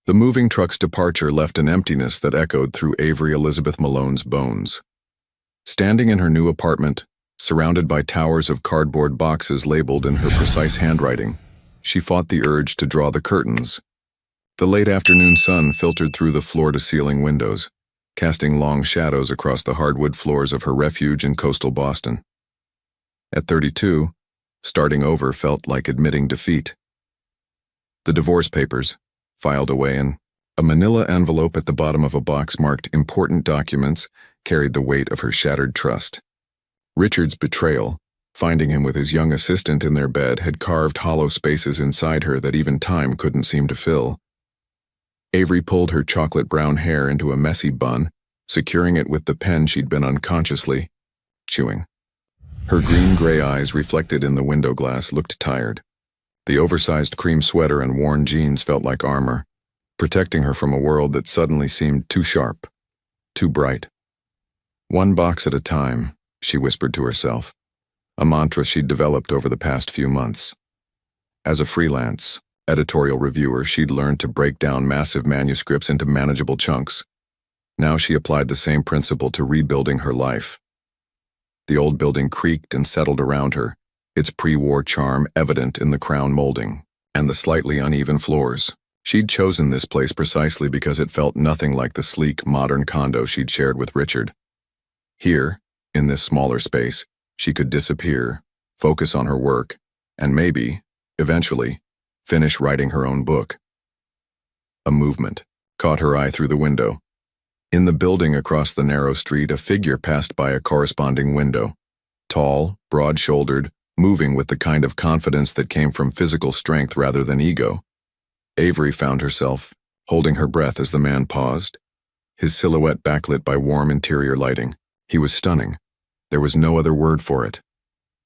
The moving truck's departure left an emptiness that echoed through Avery Elizabeth Malone's bones. Standing in her new apartment, surrounded by towers of cardboard boxes labeled in her precise handwriting, she fought the urge to draw the curtains. The late afternoon sun filtered through the floor-to-ceiling windows, casting long shadows across the hardwood floors of her refuge in coastal Boston. At 32, starting over felt like admitting defeat. The divorce papers, filed away in a manila envelope at the bottom of a box marked important documents, carried the weight of her shattered trust. Richard's betrayal, finding him with his young assistant in their bed, had carved hollow spaces inside her that even time couldn't seem to fill. Avery pulled her chocolate brown hair into a messy bun, securing it with the pen she'd been unconsciously chewing. Her green-gray eyes, reflected in the window glass, looked tired. The oversized cream sweater and worn jeans felt like armor, protecting her from a world that suddenly seemed too sharp, too bright. One box at a time, she whispered to herself, a mantra she'd developed over the past few months. As a freelance editorial reviewer, she'd learned to break down massive manuscripts into manageable chunks. Now she applied the same principle to rebuilding her life. The old building creaked and settled around her, its pre-war charm evident in the crown molding and the slightly uneven floors. She'd chosen this place precisely because it felt nothing like the sleek, modern condo she'd shared with Richard. Here, in this smaller space, she could disappear, focus on her work, and maybe, eventually, finish writing her own book. A movement caught her eye through the window. In the building across the narrow street, a figure passed by a corresponding window. Tall, broad-shouldered, moving with the kind of confidence that came from physical strength rather than ego. Avery found herself holding her breath as the man paused, his silhouette backlit by warm interior lighting. He was stunning. There was no other word for it.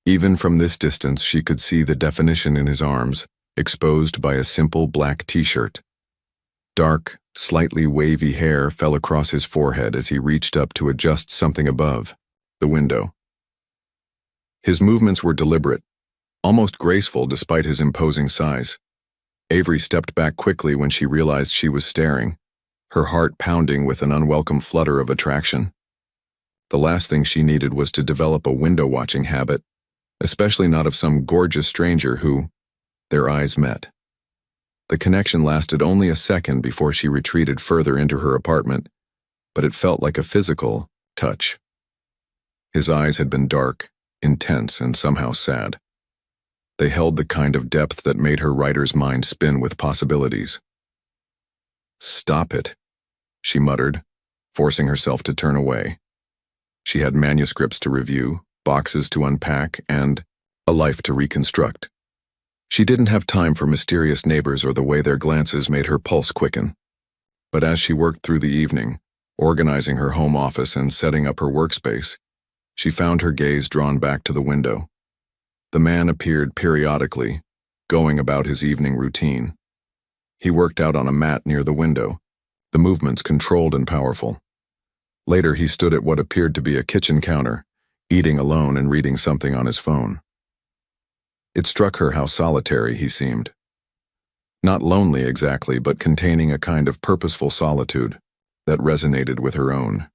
Even from this distance, she could see the definition in his arms, exposed by a simple black t-shirt. Dark, slightly wavy hair fell across his forehead as he reached up to adjust something above the window. His movements were deliberate, almost graceful despite his imposing size. Avery stepped back quickly when she realized she was staring, her heart pounding with an unwelcome flutter of attraction. The last thing she needed was to develop a window-watching habit, especially not of some gorgeous stranger who, their eyes met. The connection lasted only a second before she retreated further into her apartment, but it felt like a physical touch. His eyes had been dark, intense, and somehow sad. They held the kind of depth that made her writer's mind spin with possibilities. "Stop it," she muttered, forcing herself to turn away. She had manuscripts to review, boxes to unpack, and a life to reconstruct. She didn't have time for mysterious neighbors or the way their glances made her pulse quicken. But as she worked through the evening, organizing her home office and setting up her workspace, she found her gaze drawn back to the window. The man appeared periodically, going about his evening routine. He worked out on a mat near the window, the movements controlled and powerful. Later, he stood at what appeared to be a kitchen counter, eating alone and reading something on his phone. It struck her how solitary he seemed. Not lonely exactly, but containing a kind of purposeful solitude that resonated with her own.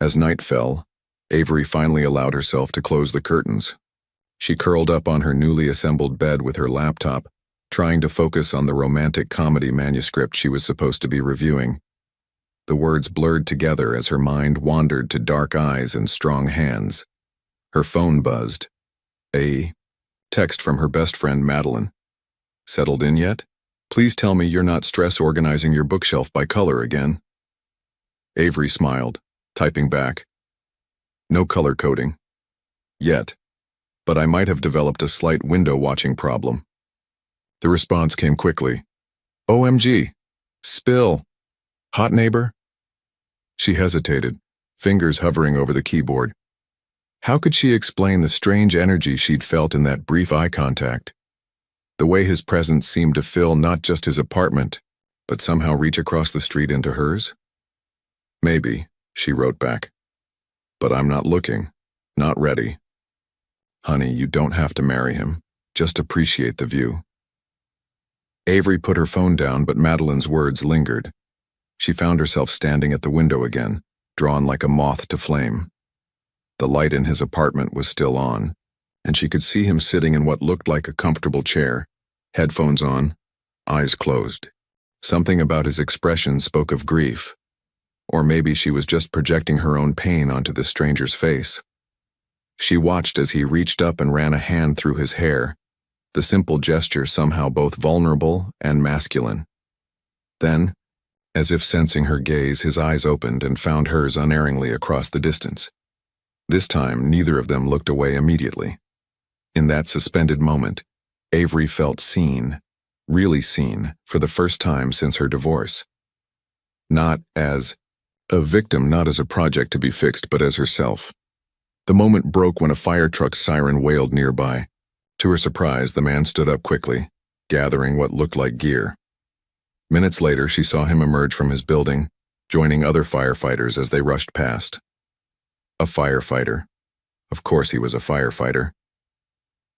As night fell, Avery finally allowed herself to close the curtains. She curled up on her newly assembled bed with her laptop, trying to focus on the romantic comedy manuscript she was supposed to be reviewing. The words blurred together as her mind wandered to dark eyes and strong hands. Her phone buzzed. A text from her best friend Madeline. "Settled in yet? Please tell me you're not stress organizing your bookshelf by color again." Avery smiled, typing back. "No color coding. Yet. But I might have developed a slight window-watching problem." The response came quickly. "OMG. Spill. Hot neighbor?" She hesitated, fingers hovering over the keyboard. How could she explain the strange energy she'd felt in that brief eye contact? The way his presence seemed to fill not just his apartment, but somehow reach across the street into hers? "Maybe," she wrote back. "But I'm not looking. Not ready. Honey, you don't have to marry him. Just appreciate the view." Avery put her phone down, but Madeline's words lingered. She found herself standing at the window again, drawn like a moth to flame. The light in his apartment was still on, and she could see him sitting in what looked like a comfortable chair, headphones on, eyes closed. Something about his expression spoke of grief, or maybe she was just projecting her own pain onto this stranger's face. She watched as he reached up and ran a hand through his hair, the simple gesture somehow both vulnerable and masculine. Then, as if sensing her gaze, his eyes opened and found hers unerringly across the distance. This time, neither of them looked away immediately. In that suspended moment, Avery felt seen, really seen, for the first time since her divorce. Not as a victim, not as a project to be fixed, but as herself. The moment broke when a fire truck's siren wailed nearby. To her surprise, the man stood up quickly, gathering what looked like gear. Minutes later, she saw him emerge from his building, joining other firefighters as they rushed past. A firefighter. Of course he was a firefighter.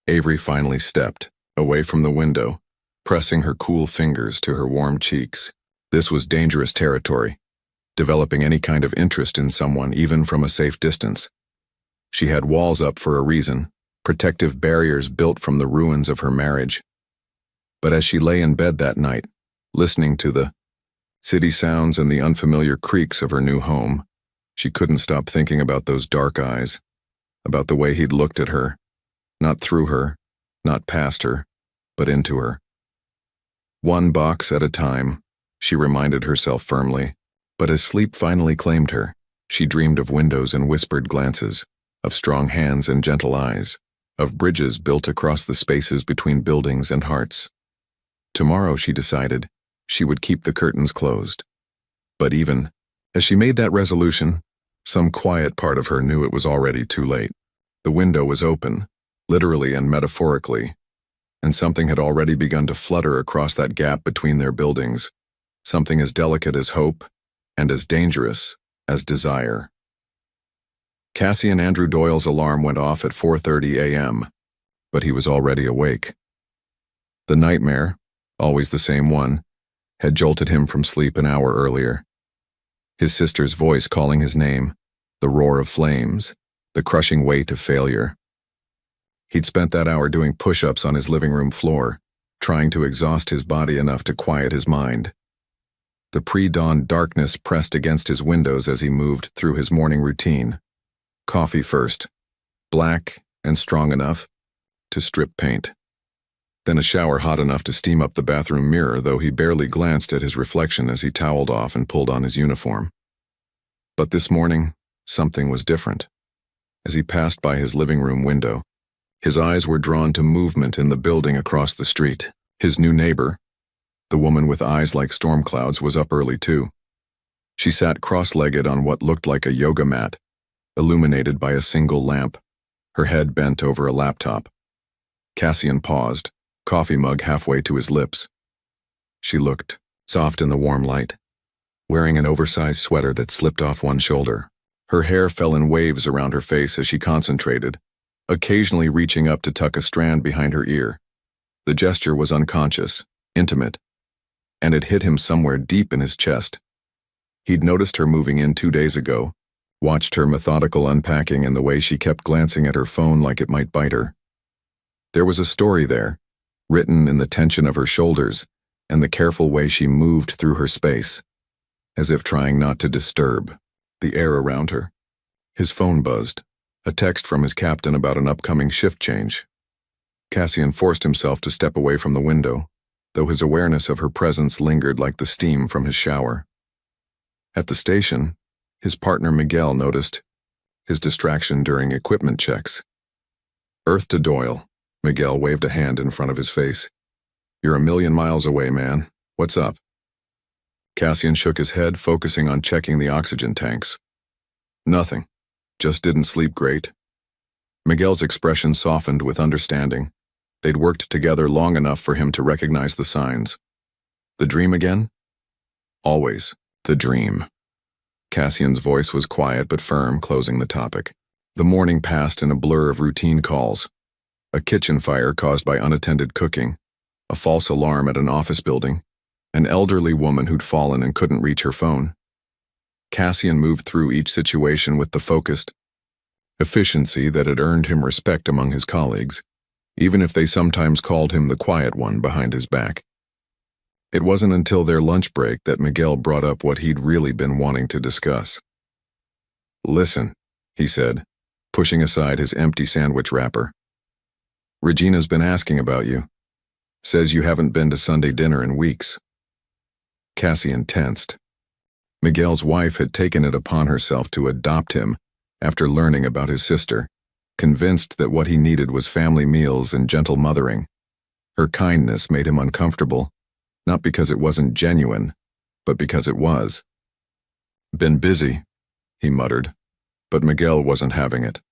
Avery finally stepped, away from the window, pressing her cool fingers to her warm cheeks. This was dangerous territory, developing any kind of interest in someone even from a safe distance. She had walls up for a reason, protective barriers built from the ruins of her marriage. But as she lay in bed that night, listening to the city sounds and the unfamiliar creaks of her new home, she couldn't stop thinking about those dark eyes, about the way he'd looked at her, not through her, not past her, but into her. One box at a time, she reminded herself firmly, but as sleep finally claimed her, she dreamed of windows and whispered glances, of strong hands and gentle eyes, of bridges built across the spaces between buildings and hearts. Tomorrow, she decided, she would keep the curtains closed. But even as she made that resolution, some quiet part of her knew it was already too late. The window was open, literally and metaphorically, and something had already begun to flutter across that gap between their buildings, something as delicate as hope and as dangerous as desire. Cassian Andrew Doyle's alarm went off at 4:30 a.m., but he was already awake. The nightmare, always the same one, had jolted him from sleep an hour earlier. His sister's voice calling his name, the roar of flames, the crushing weight of failure. He'd spent that hour doing push-ups on his living room floor, trying to exhaust his body enough to quiet his mind. The pre-dawn darkness pressed against his windows as he moved through his morning routine. Coffee first, black and strong enough to strip paint. Then a shower hot enough to steam up the bathroom mirror, though he barely glanced at his reflection as he toweled off and pulled on his uniform. But this morning, something was different. As he passed by his living room window, his eyes were drawn to movement in the building across the street. His new neighbor, the woman with eyes like storm clouds, was up early too. She sat cross-legged on what looked like a yoga mat, illuminated by a single lamp, her head bent over a laptop. Cassian paused, coffee mug halfway to his lips. She looked, soft in the warm light, wearing an oversized sweater that slipped off one shoulder. Her hair fell in waves around her face as she concentrated, occasionally reaching up to tuck a strand behind her ear. The gesture was unconscious, intimate, and it hit him somewhere deep in his chest. He'd noticed her moving in 2 days ago, watched her methodical unpacking and the way she kept glancing at her phone like it might bite her. There was a story there, written in the tension of her shoulders and the careful way she moved through her space, as if trying not to disturb the air around her. His phone buzzed, a text from his captain about an upcoming shift change. Cassian forced himself to step away from the window, though his awareness of her presence lingered like the steam from his shower. At the station, his partner Miguel noticed his distraction during equipment checks. "Earth to Doyle." Miguel waved a hand in front of his face. "You're a million miles away, man. What's up?" Cassian shook his head, focusing on checking the oxygen tanks. "Nothing. Just didn't sleep great." Miguel's expression softened with understanding. They'd worked together long enough for him to recognize the signs. "The dream again?" "Always the dream." Cassian's voice was quiet but firm, closing the topic. The morning passed in a blur of routine calls. A kitchen fire caused by unattended cooking, a false alarm at an office building, an elderly woman who'd fallen and couldn't reach her phone. Cassian moved through each situation with the focused efficiency that had earned him respect among his colleagues, even if they sometimes called him the quiet one behind his back. It wasn't until their lunch break that Miguel brought up what he'd really been wanting to discuss. "Listen," he said, pushing aside his empty sandwich wrapper. "Regina's been asking about you. Says you haven't been to Sunday dinner in weeks." Cassian tensed. Miguel's wife had taken it upon herself to adopt him after learning about his sister, convinced that what he needed was family meals and gentle mothering. Her kindness made him uncomfortable, not because it wasn't genuine, but because it was. "Been busy," he muttered, but Miguel wasn't having it.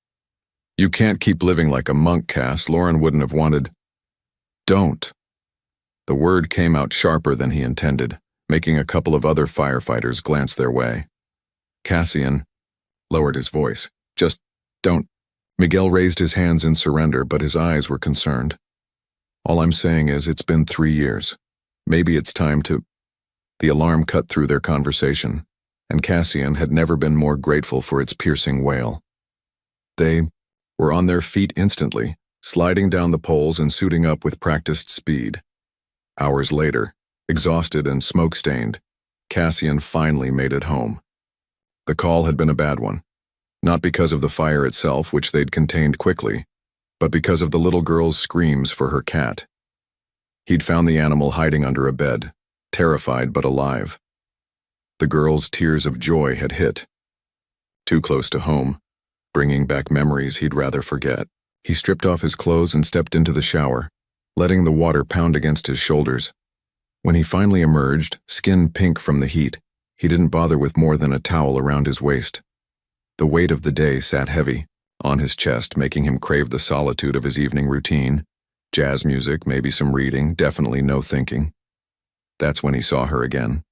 "You can't keep living like a monk, Cass. Lauren wouldn't have wanted—" "Don't." The word came out sharper than he intended, making a couple of other firefighters glance their way. Cassian lowered his voice. "Just don't." Miguel raised his hands in surrender, but his eyes were concerned. "All I'm saying is it's been 3 years. Maybe it's time to—" The alarm cut through their conversation, and Cassian had never been more grateful for its piercing wail. They were on their feet instantly, sliding down the poles and suiting up with practiced speed. Hours later, exhausted and smoke-stained, Cassian finally made it home. The call had been a bad one, not because of the fire itself, which they'd contained quickly, but because of the little girl's screams for her cat. He'd found the animal hiding under a bed, terrified but alive. The girl's tears of joy had hit. Too close to home, bringing back memories he'd rather forget. He stripped off his clothes and stepped into the shower, letting the water pound against his shoulders. When he finally emerged, skin pink from the heat, he didn't bother with more than a towel around his waist. The weight of the day sat heavy on his chest, making him crave the solitude of his evening routine. Jazz music, maybe some reading, definitely no thinking. That's when he saw her again.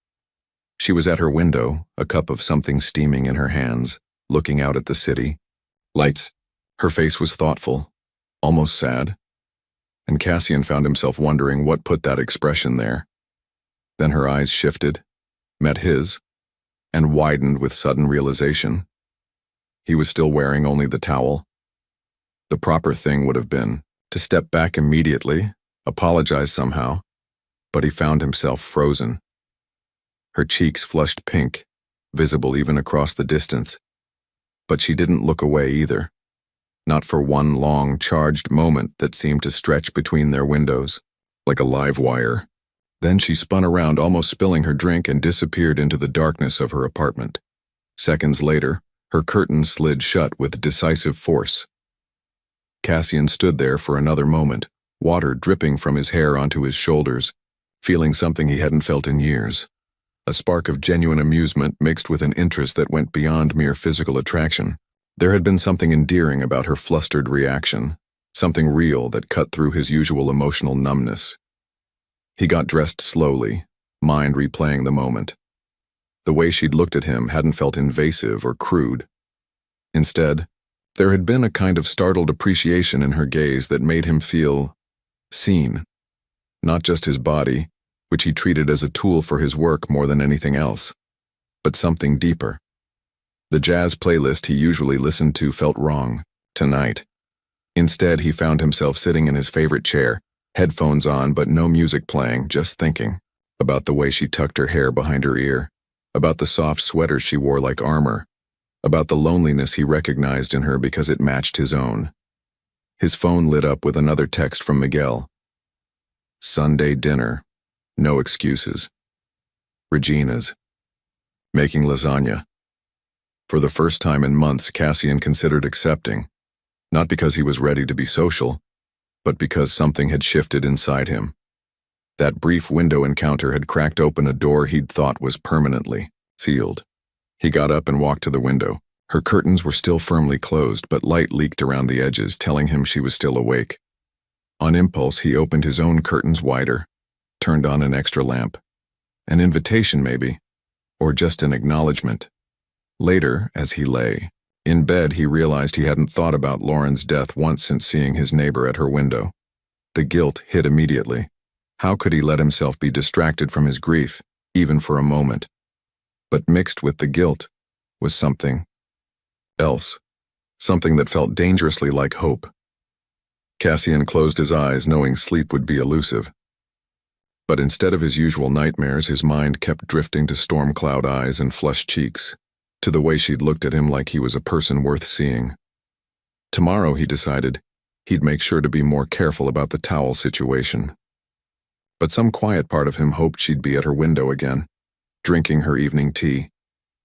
She was at her window, a cup of something steaming in her hands, looking out at the city. Lights. Her face was thoughtful, almost sad, and Cassian found himself wondering what put that expression there. Then her eyes shifted, met his, and widened with sudden realization. He was still wearing only the towel. The proper thing would have been to step back immediately, apologize somehow, but he found himself frozen. Her cheeks flushed pink, visible even across the distance, but she didn't look away either, not for one long, charged moment that seemed to stretch between their windows, like a live wire. Then she spun around, almost spilling her drink, and disappeared into the darkness of her apartment. Seconds later, her curtains slid shut with decisive force. Cassian stood there for another moment, water dripping from his hair onto his shoulders, feeling something he hadn't felt in years. A spark of genuine amusement mixed with an interest that went beyond mere physical attraction. There had been something endearing about her flustered reaction, something real that cut through his usual emotional numbness. He got dressed slowly, mind replaying the moment. The way she'd looked at him hadn't felt invasive or crude. Instead, there had been a kind of startled appreciation in her gaze that made him feel seen. Not just his body, which he treated as a tool for his work more than anything else, but something deeper. The jazz playlist he usually listened to felt wrong tonight. Instead, he found himself sitting in his favorite chair, headphones on but no music playing, just thinking about the way she tucked her hair behind her ear, about the soft sweater she wore like armor, about the loneliness he recognized in her because it matched his own. His phone lit up with another text from Miguel. Sunday dinner. No excuses. Regina's. Making lasagna. For the first time in months, Cassian considered accepting, not because he was ready to be social, but because something had shifted inside him. That brief window encounter had cracked open a door he'd thought was permanently sealed. He got up and walked to the window. Her curtains were still firmly closed, but light leaked around the edges, telling him she was still awake. On impulse, he opened his own curtains wider, turned on an extra lamp. An invitation, maybe, or just an acknowledgement. Later, as he lay in bed, he realized he hadn't thought about Lauren's death once since seeing his neighbor at her window. The guilt hit immediately. How could he let himself be distracted from his grief, even for a moment? But mixed with the guilt was something else, something that felt dangerously like hope. Cassian closed his eyes, knowing sleep would be elusive. But instead of his usual nightmares, his mind kept drifting to storm-cloud eyes and flushed cheeks, to the way she'd looked at him like he was a person worth seeing. Tomorrow, he decided, he'd make sure to be more careful about the towel situation. But some quiet part of him hoped she'd be at her window again, drinking her evening tea,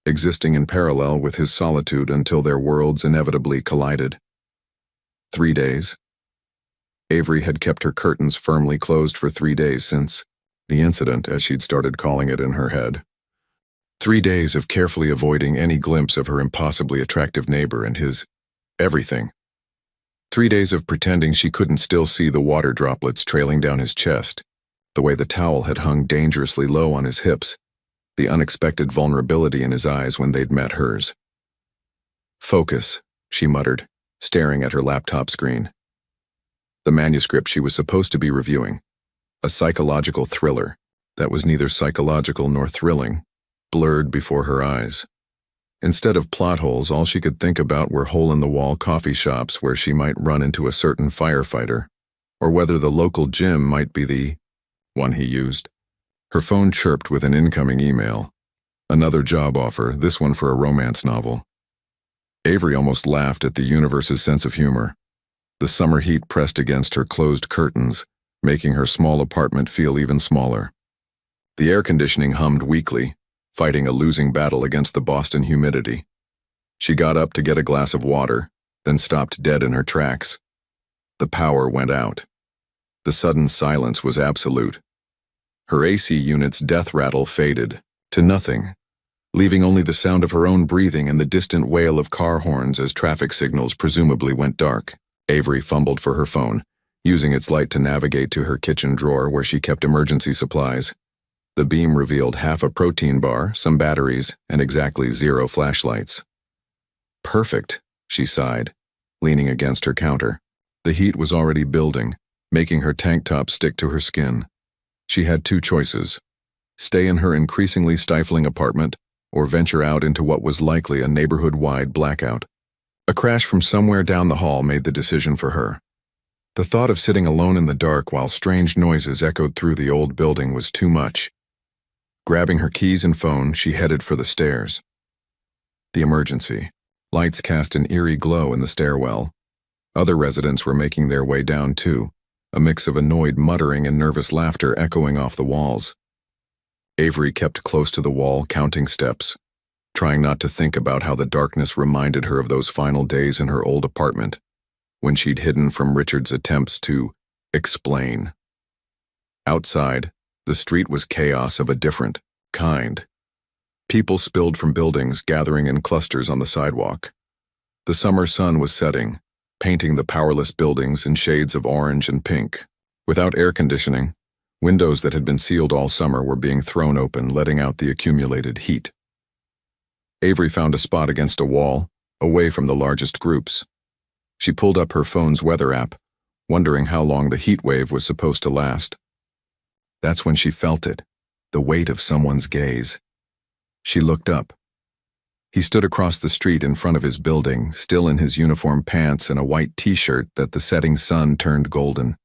existing in parallel with his solitude until their worlds inevitably collided. 3 days. Avery had kept her curtains firmly closed for 3 days since the incident, as she'd started calling it in her head. 3 days of carefully avoiding any glimpse of her impossibly attractive neighbor and his everything. 3 days of pretending she couldn't still see the water droplets trailing down his chest, the way the towel had hung dangerously low on his hips, the unexpected vulnerability in his eyes when they'd met hers. Focus, she muttered, staring at her laptop screen. The manuscript she was supposed to be reviewing, a psychological thriller that was neither psychological nor thrilling, blurred before her eyes. Instead of plot holes, all she could think about were hole-in-the-wall coffee shops where she might run into a certain firefighter, or whether the local gym might be the one he used. Her phone chirped with an incoming email. Another job offer, this one for a romance novel. Avery almost laughed at the universe's sense of humor. The summer heat pressed against her closed curtains, making her small apartment feel even smaller. The air conditioning hummed weakly, fighting a losing battle against the Boston humidity. She got up to get a glass of water, then stopped dead in her tracks. The power went out. The sudden silence was absolute. Her AC unit's death rattle faded to nothing, leaving only the sound of her own breathing and the distant wail of car horns as traffic signals presumably went dark. Avery fumbled for her phone, using its light to navigate to her kitchen drawer where she kept emergency supplies. The beam revealed half a protein bar, some batteries, and exactly 0 flashlights. Perfect, she sighed, leaning against her counter. The heat was already building, making her tank top stick to her skin. She had 2 choices: stay in her increasingly stifling apartment, or venture out into what was likely a neighborhood-wide blackout. A crash from somewhere down the hall made the decision for her. The thought of sitting alone in the dark while strange noises echoed through the old building was too much. Grabbing her keys and phone, she headed for the stairs. The emergency. Lights cast an eerie glow in the stairwell. Other residents were making their way down too, a mix of annoyed muttering and nervous laughter echoing off the walls. Avery kept close to the wall, counting steps, trying not to think about how the darkness reminded her of those final days in her old apartment, when she'd hidden from Richard's attempts to explain. Outside, the street was chaos of a different kind. People spilled from buildings, gathering in clusters on the sidewalk. The summer sun was setting, painting the powerless buildings in shades of orange and pink. Without air conditioning, windows that had been sealed all summer were being thrown open, letting out the accumulated heat. Avery found a spot against a wall, away from the largest groups. She pulled up her phone's weather app, wondering how long the heat wave was supposed to last. That's when she felt it, the weight of someone's gaze. She looked up. He stood across the street in front of his building, still in his uniform pants and a white t-shirt that the setting sun turned golden.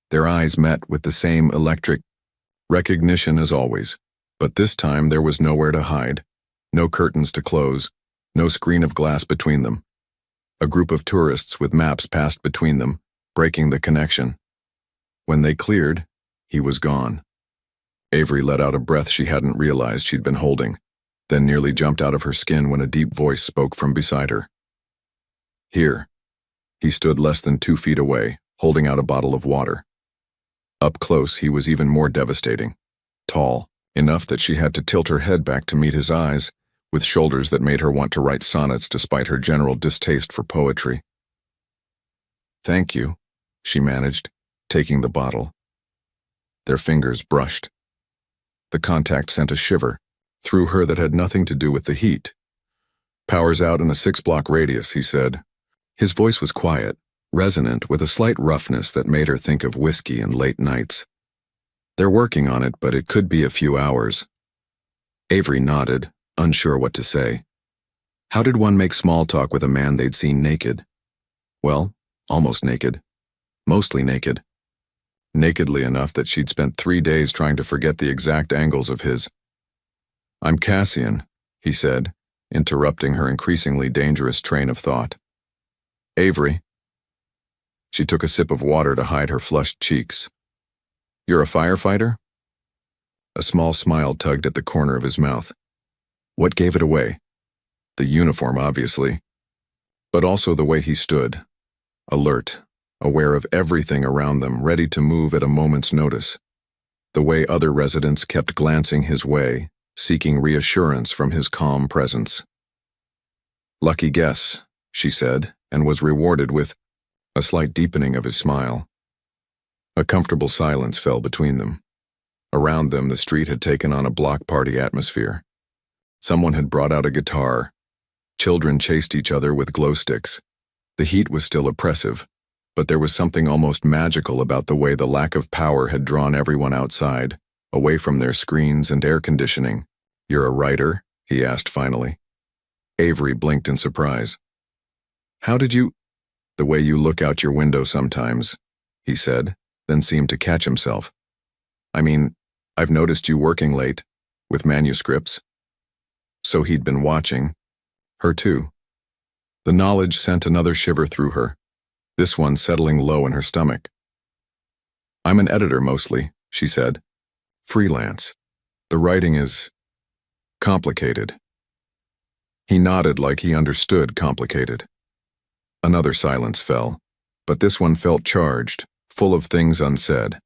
Their eyes met with the same electric recognition as always, but this time there was nowhere to hide. No curtains to close, no screen of glass between them. A group of tourists with maps passed between them, breaking the connection. When they cleared, he was gone. Avery let out a breath she hadn't realized she'd been holding, then nearly jumped out of her skin when a deep voice spoke from beside her. Here. He stood less than 2 feet away, holding out a bottle of water. Up close, he was even more devastating. Tall, enough that she had to tilt her head back to meet his eyes, with shoulders that made her want to write sonnets despite her general distaste for poetry. "Thank you," she managed, taking the bottle. Their fingers brushed. The contact sent a shiver through her that had nothing to do with the heat. "Power's out in a 6-block radius," he said. His voice was quiet, resonant with a slight roughness that made her think of whiskey and late nights. They're working on it, but it could be a few hours. Avery nodded, unsure what to say. How did one make small talk with a man they'd seen naked? Well, almost naked. Mostly naked. Nakedly enough that she'd spent 3 days trying to forget the exact angles of his. "I'm Cassian," he said, interrupting her increasingly dangerous train of thought. "Avery." She took a sip of water to hide her flushed cheeks. "You're a firefighter?" A small smile tugged at the corner of his mouth. What gave it away? The uniform, obviously, but also the way he stood, alert, aware of everything around them, ready to move at a moment's notice. The way other residents kept glancing his way, seeking reassurance from his calm presence. "Lucky guess," she said, and was rewarded with a slight deepening of his smile. A comfortable silence fell between them. Around them, the street had taken on a block party atmosphere. Someone had brought out a guitar. Children chased each other with glow sticks. The heat was still oppressive, but there was something almost magical about the way the lack of power had drawn everyone outside, away from their screens and air conditioning. "You're a writer?" he asked finally. Avery blinked in surprise. "How did you—" "The way you look out your window sometimes," he said, then seemed to catch himself. "I mean, I've noticed you working late, with manuscripts." So he'd been watching. Her too. The knowledge sent another shiver through her, this one settling low in her stomach. "I'm an editor mostly," she said. "Freelance. The writing is complicated." He nodded like he understood complicated. Another silence fell, but this one felt charged, full of things unsaid.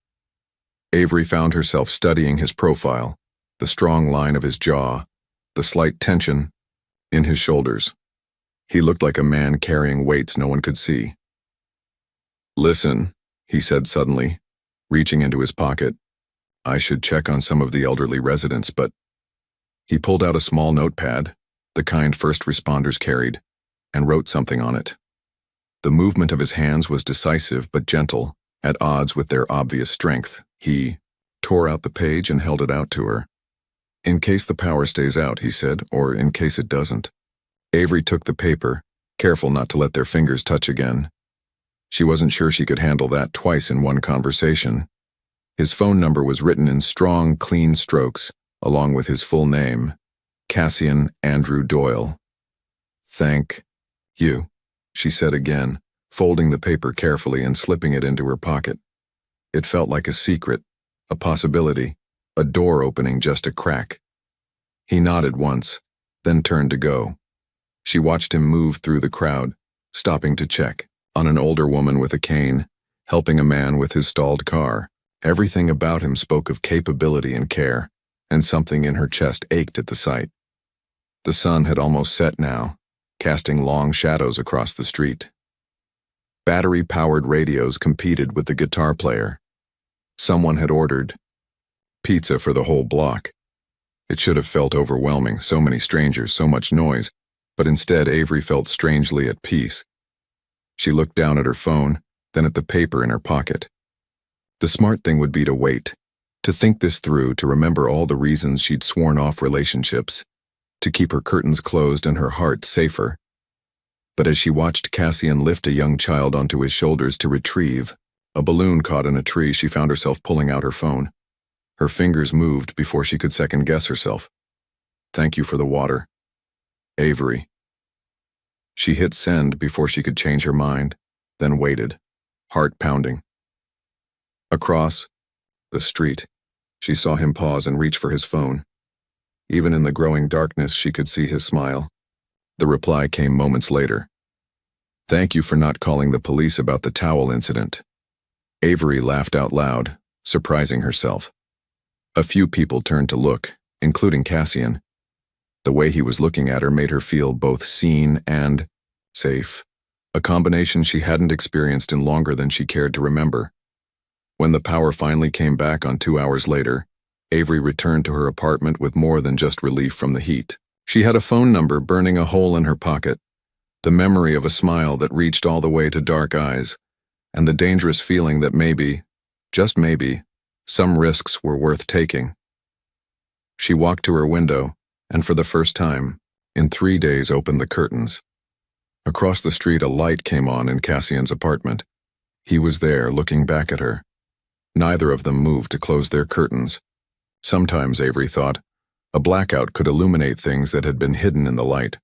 Avery found herself studying his profile, the strong line of his jaw, the slight tension in his shoulders. He looked like a man carrying weights no one could see. "Listen," he said suddenly, reaching into his pocket. "I should check on some of the elderly residents, but—" He pulled out a small notepad, the kind first responders carried, and wrote something on it. The movement of his hands was decisive but gentle, at odds with their obvious strength. He tore out the page and held it out to her. "In case the power stays out," he said, "or in case it doesn't." Avery took the paper, careful not to let their fingers touch again. She wasn't sure she could handle that twice in one conversation. His phone number was written in strong, clean strokes, along with his full name, Cassian Andrew Doyle. "Thank you," she said again, folding the paper carefully and slipping it into her pocket. It felt like a secret, a possibility, a door opening just a crack. He nodded once, then turned to go. She watched him move through the crowd, stopping to check on an older woman with a cane, helping a man with his stalled car. Everything about him spoke of capability and care, and something in her chest ached at the sight. The sun had almost set now, casting long shadows across the street. Battery-powered radios competed with the guitar player. Someone had ordered pizza for the whole block. It should have felt overwhelming, so many strangers, so much noise, but instead Avery felt strangely at peace. She looked down at her phone, then at the paper in her pocket. The smart thing would be to wait, to think this through, to remember all the reasons she'd sworn off relationships, to keep her curtains closed and her heart safer. But as she watched Cassian lift a young child onto his shoulders to retrieve a balloon caught in a tree, she found herself pulling out her phone. Her fingers moved before she could second-guess herself. "Thank you for the water. Avery." She hit send before she could change her mind, then waited, heart pounding. Across the street, she saw him pause and reach for his phone. Even in the growing darkness, she could see his smile. The reply came moments later. "Thank you for not calling the police about the towel incident." Avery laughed out loud, surprising herself. A few people turned to look, including Cassian. The way he was looking at her made her feel both seen and safe, a combination she hadn't experienced in longer than she cared to remember. When the power finally came back on 2 hours later, Avery returned to her apartment with more than just relief from the heat. She had a phone number burning a hole in her pocket, the memory of a smile that reached all the way to dark eyes, and the dangerous feeling that maybe, just maybe, Some risks were worth taking. She walked to her window, and for the first time, in 3 days, opened the curtains. Across the street, a light came on in Cassian's apartment. He was there, looking back at her. Neither of them moved to close their curtains. Sometimes, Avery thought, a blackout could illuminate things that had been hidden in the light.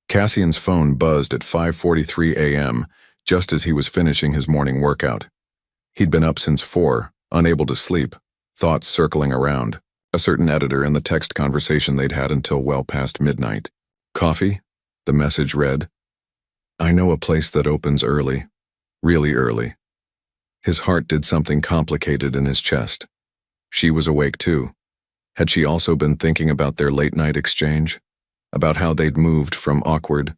Cassian's phone buzzed at 5:43 a.m., just as he was finishing his morning workout. He'd been up since 4, unable to sleep, thoughts circling around. A certain editor in the text conversation they'd had until well past midnight. Coffee? The message read. I know a place that opens early, really early. His heart did something complicated in his chest. She was awake too. Had she also been thinking about their late-night exchange? About how they'd moved from awkward,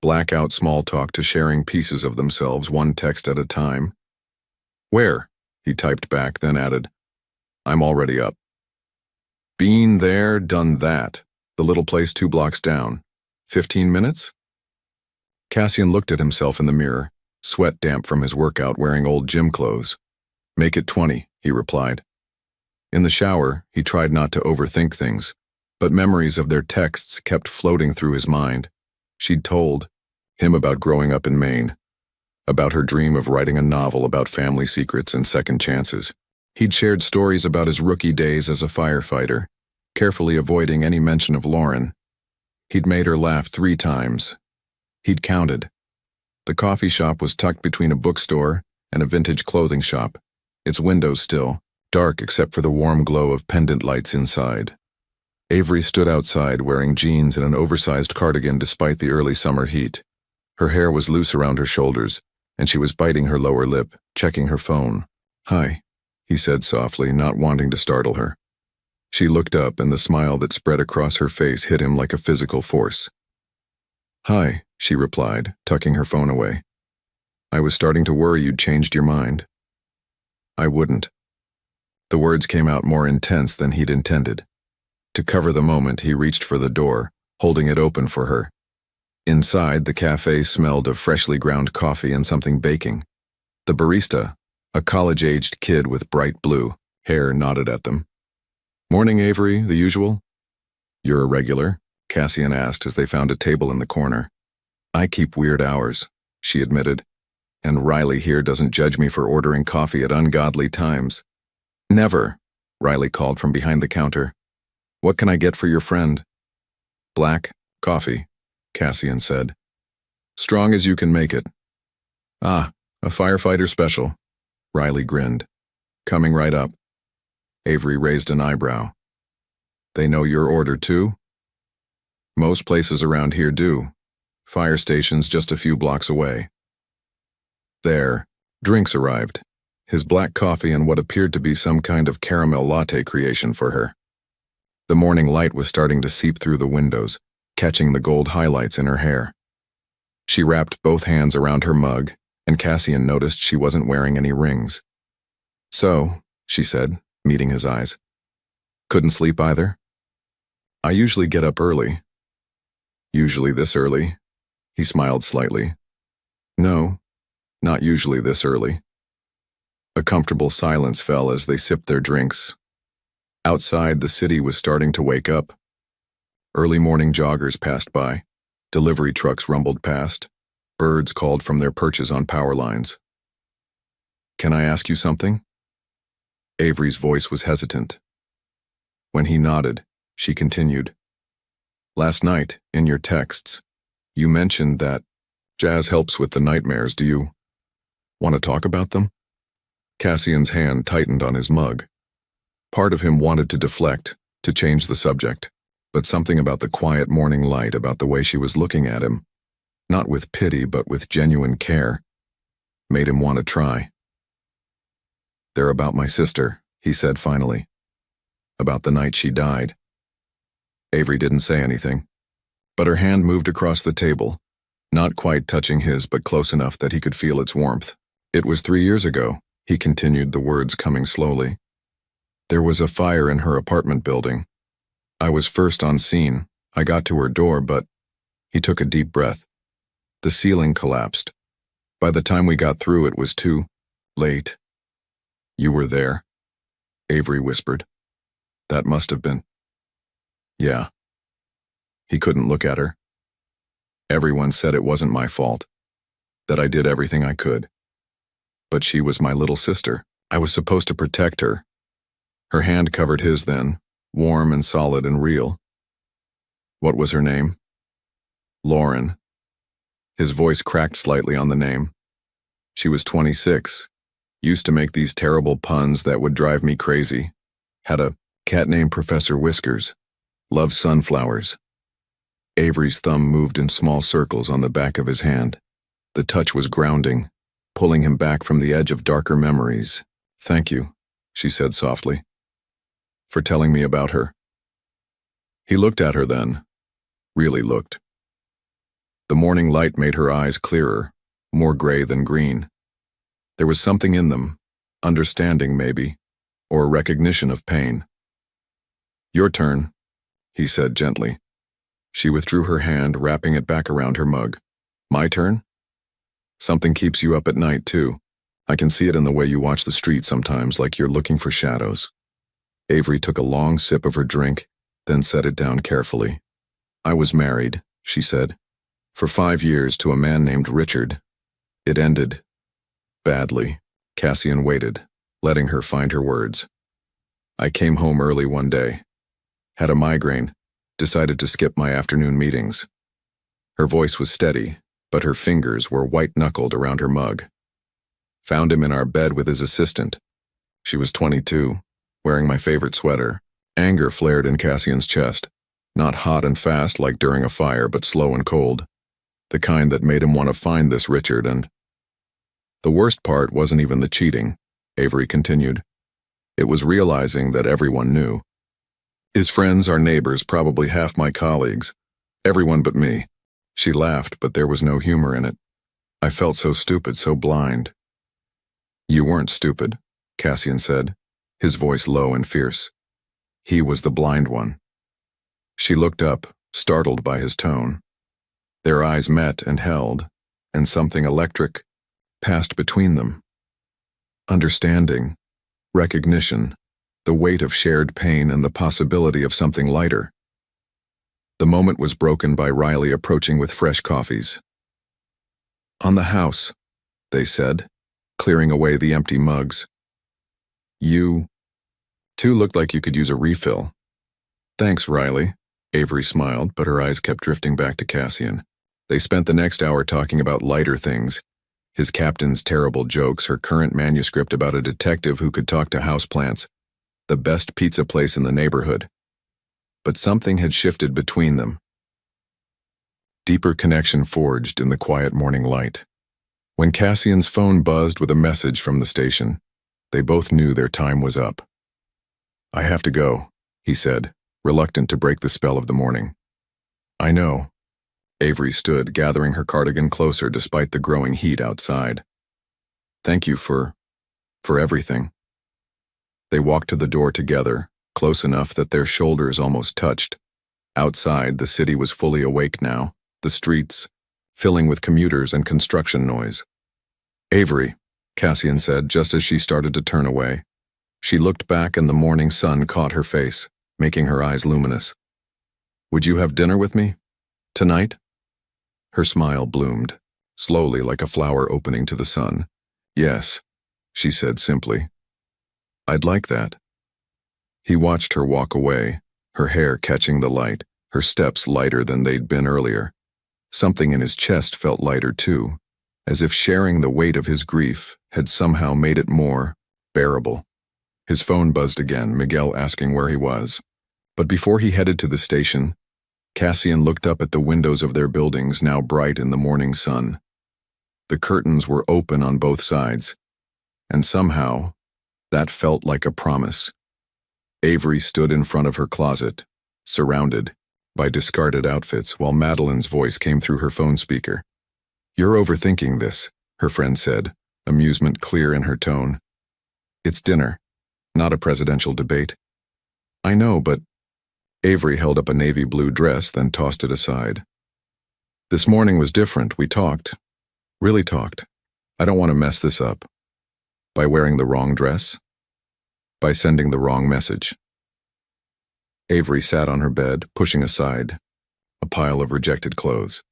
blackout small talk to sharing pieces of themselves, one text at a time? Where? He typed back, then added, I'm already up. Been there, done that. The little place 2 blocks down. 15 minutes? Cassian looked at himself in the mirror, sweat damp from his workout, wearing old gym clothes. Make it 20, he replied. In the shower, he tried not to overthink things, but memories of their texts kept floating through his mind. She'd told him about growing up in Maine, about her dream of writing a novel about family secrets and second chances. He'd shared stories about his rookie days as a firefighter, carefully avoiding any mention of Lauren. He'd made her laugh 3 times. He'd counted. The coffee shop was tucked between a bookstore and a vintage clothing shop, its windows still, dark except for the warm glow of pendant lights inside. Avery stood outside wearing jeans and an oversized cardigan despite the early summer heat. Her hair was loose around her shoulders, and she was biting her lower lip, checking her phone. Hi, he said softly, not wanting to startle her. She looked up, and the smile that spread across her face hit him like a physical force. Hi, she replied, tucking her phone away. I was starting to worry you'd changed your mind. I wouldn't. The words came out more intense than he'd intended. To cover the moment, he reached for the door, holding it open for her. Inside, the cafe smelled of freshly ground coffee and something baking. The barista, a college-aged kid with bright blue hair, nodded at them. Morning, Avery, the usual? You're a regular? Cassian asked as they found a table in the corner. I keep weird hours, she admitted, and Riley here doesn't judge me for ordering coffee at ungodly times. Never, Riley called from behind the counter. What can I get for your friend? Black coffee, Cassian said. Strong as you can make it. Ah, a firefighter special, Riley grinned. Coming right up. Avery raised an eyebrow. They know your order too? Most places around here do. Fire station's just a few blocks away. There, drinks arrived. His black coffee and what appeared to be some kind of caramel latte creation for her. The morning light was starting to seep through the windows, catching the gold highlights in her hair. She wrapped both hands around her mug, and Cassian noticed she wasn't wearing any rings. So, she said, meeting his eyes. Couldn't sleep either? I usually get up early. Usually this early? He smiled slightly. No, not usually this early. A comfortable silence fell as they sipped their drinks. Outside, the city was starting to wake up. Early morning joggers passed by. Delivery trucks rumbled past. Birds called from their perches on power lines. Can I ask you something? Avery's voice was hesitant. When he nodded, she continued. Last night, in your texts, you mentioned that jazz helps with the nightmares. Do you want to talk about them? Cassian's hand tightened on his mug. Part of him wanted to deflect, to change the subject, but something about the quiet morning light, about the way she was looking at him, not with pity but with genuine care, made him want to try. They're about my sister, he said finally. About the night she died. Avery didn't say anything, but her hand moved across the table, not quite touching his but close enough that he could feel its warmth. It was 3 years ago, he continued, the words coming slowly. There was a fire in her apartment building. I was first on scene. I got to her door, but he took a deep breath. The ceiling collapsed. By the time we got through, it was too late. You were there? Avery whispered. That must have been. Yeah. He couldn't look at her. Everyone said it wasn't my fault, that I did everything I could. But she was my little sister. I was supposed to protect her. Her hand covered his then, warm and solid and real. What was her name? Lauren. His voice cracked slightly on the name. She was 26, used to make these terrible puns that would drive me crazy. Had a cat named Professor Whiskers. Loved sunflowers. Avery's thumb moved in small circles on the back of his hand. The touch was grounding, pulling him back from the edge of darker memories. Thank you, she said softly, for telling me about her. He looked at her then, really looked. The morning light made her eyes clearer, more gray than green. There was something in them, understanding maybe, or recognition of pain. Your turn, he said gently. She withdrew her hand, wrapping it back around her mug. My turn? Something keeps you up at night, too. I can see it in the way you watch the street sometimes, like you're looking for shadows. Avery took a long sip of her drink, then set it down carefully. I was married, she said, for 5 years to a man named Richard. It ended badly. Cassian waited, letting her find her words. I came home early one day. Had a migraine, decided to skip my afternoon meetings. Her voice was steady, but her fingers were white-knuckled around her mug. Found him in our bed with his assistant. She was 22, wearing my favorite sweater. Anger flared in Cassian's chest, not hot and fast like during a fire, but slow and cold. The kind that made him want to find this Richard and... The worst part wasn't even the cheating, Avery continued. It was realizing that everyone knew. His friends, our neighbors, probably half my colleagues. Everyone but me. She laughed, but there was no humor in it. I felt so stupid, so blind. You weren't stupid, Cassian said, his voice low and fierce. He was the blind one. She looked up, startled by his tone. Their eyes met and held, and something electric passed between them. Understanding, recognition, the weight of shared pain and the possibility of something lighter. The moment was broken by Riley approaching with fresh coffees. On the house, they said, clearing away the empty mugs. You, too, looked like you could use a refill. Thanks, Riley. Avery smiled, but her eyes kept drifting back to Cassian. They spent the next hour talking about lighter things. His captain's terrible jokes, her current manuscript about a detective who could talk to houseplants, the best pizza place in the neighborhood. But something had shifted between them. Deeper connection forged in the quiet morning light. When Cassian's phone buzzed with a message from the station, they both knew their time was up. I have to go, he said, reluctant to break the spell of the morning. I know. Avery stood, gathering her cardigan closer despite the growing heat outside. Thank you for everything. They walked to the door together, close enough that their shoulders almost touched. Outside, the city was fully awake now, the streets filling with commuters and construction noise. Avery, Cassian said just as she started to turn away. She looked back and the morning sun caught her face, making her eyes luminous. Would you have dinner with me? Tonight? Her smile bloomed, slowly like a flower opening to the sun. Yes, she said simply. I'd like that. He watched her walk away, her hair catching the light, her steps lighter than they'd been earlier. Something in his chest felt lighter too, as if sharing the weight of his grief had somehow made it more bearable. His phone buzzed again, Miguel asking where he was. But before he headed to the station, Cassian looked up at the windows of their buildings now bright in the morning sun. The curtains were open on both sides, and somehow, that felt like a promise. Avery stood in front of her closet, surrounded by discarded outfits, while Madeline's voice came through her phone speaker. You're overthinking this, her friend said, amusement clear in her tone. It's dinner, not a presidential debate. I know, but... Avery held up a navy blue dress, then tossed it aside. This morning was different. We talked. Really talked. I don't want to mess this up. By wearing the wrong dress? by sending the wrong message. Avery sat on her bed, pushing aside a pile of rejected clothes.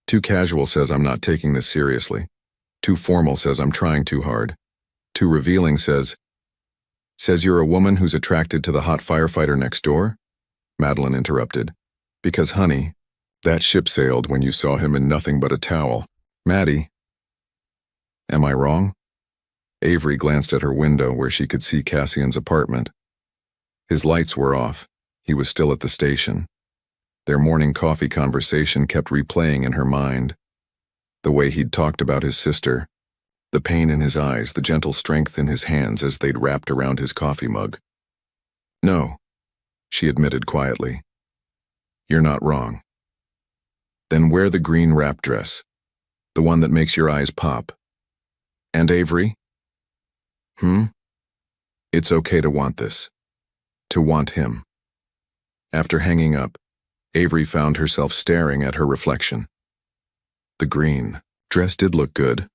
Too casual says I'm not taking this seriously. Too formal says I'm trying too hard. Too revealing says you're a woman who's attracted to the hot firefighter next door? Madeline interrupted. Because, honey, that ship sailed when you saw him in nothing but a towel. Maddie. Am I wrong? Avery glanced at her window where she could see Cassian's apartment. His lights were off. He was still at the station. Their morning coffee conversation kept replaying in her mind. The way he'd talked about his sister, the pain in his eyes, the gentle strength in his hands as they'd wrapped around his coffee mug. No, she admitted quietly. You're not wrong. Then wear the green wrap dress, the one that makes your eyes pop. And Avery? It's okay to want this. To want him. After hanging up, Avery found herself staring at her reflection. The green dress did look good,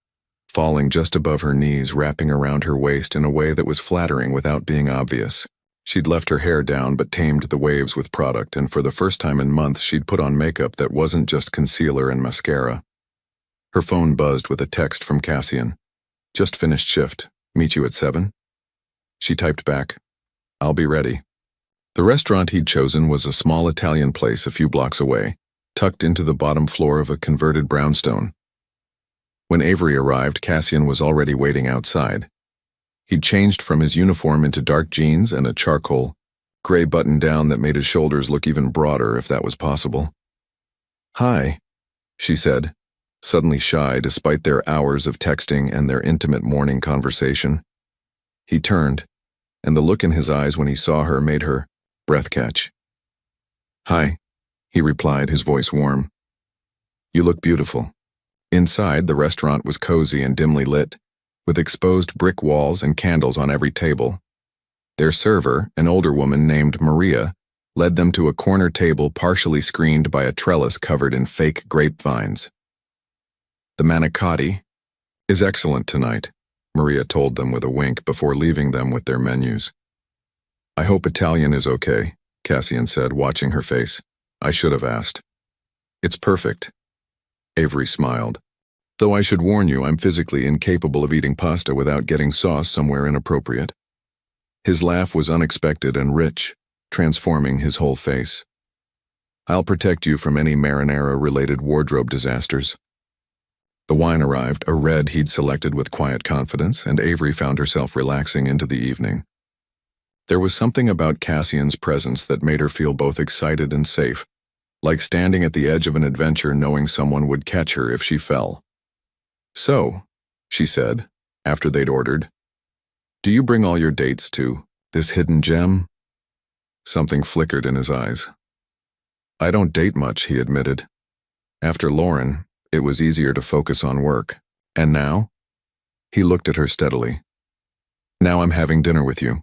falling just above her knees, wrapping around her waist in a way that was flattering without being obvious. She'd left her hair down but tamed the waves with product, and for the first time in months she'd put on makeup that wasn't just concealer and mascara. Her phone buzzed with a text from Cassian. Just finished shift. Meet you at 7? She typed back, I'll be ready. The restaurant he'd chosen was a small Italian place a few blocks away, tucked into the bottom floor of a converted brownstone. When Avery arrived, Cassian was already waiting outside. He'd changed from his uniform into dark jeans and a charcoal gray button-down that made his shoulders look even broader if that was possible. Hi, she said, suddenly shy despite their hours of texting and their intimate morning conversation. He turned, and the look in his eyes when he saw her made her breath catch. Hi, he replied, his voice warm. You look beautiful. Inside, the restaurant was cozy and dimly lit, with exposed brick walls and candles on every table. Their server, an older woman named Maria, led them to a corner table partially screened by a trellis covered in fake grapevines. The manicotti is excellent tonight, Maria told them with a wink before leaving them with their menus. I hope Italian is okay, Cassian said, watching her face. I should have asked. It's perfect. Avery smiled. Though I should warn you, I'm physically incapable of eating pasta without getting sauce somewhere inappropriate. His laugh was unexpected and rich, transforming his whole face. I'll protect you from any marinara-related wardrobe disasters. The wine arrived, a red he'd selected with quiet confidence, and Avery found herself relaxing into the evening. There was something about Cassian's presence that made her feel both excited and safe, like standing at the edge of an adventure knowing someone would catch her if she fell. So, she said, after they'd ordered, do you bring all your dates to this hidden gem? Something flickered in his eyes. I don't date much, he admitted. After Lauren, it was easier to focus on work. And now? He looked at her steadily. Now I'm having dinner with you.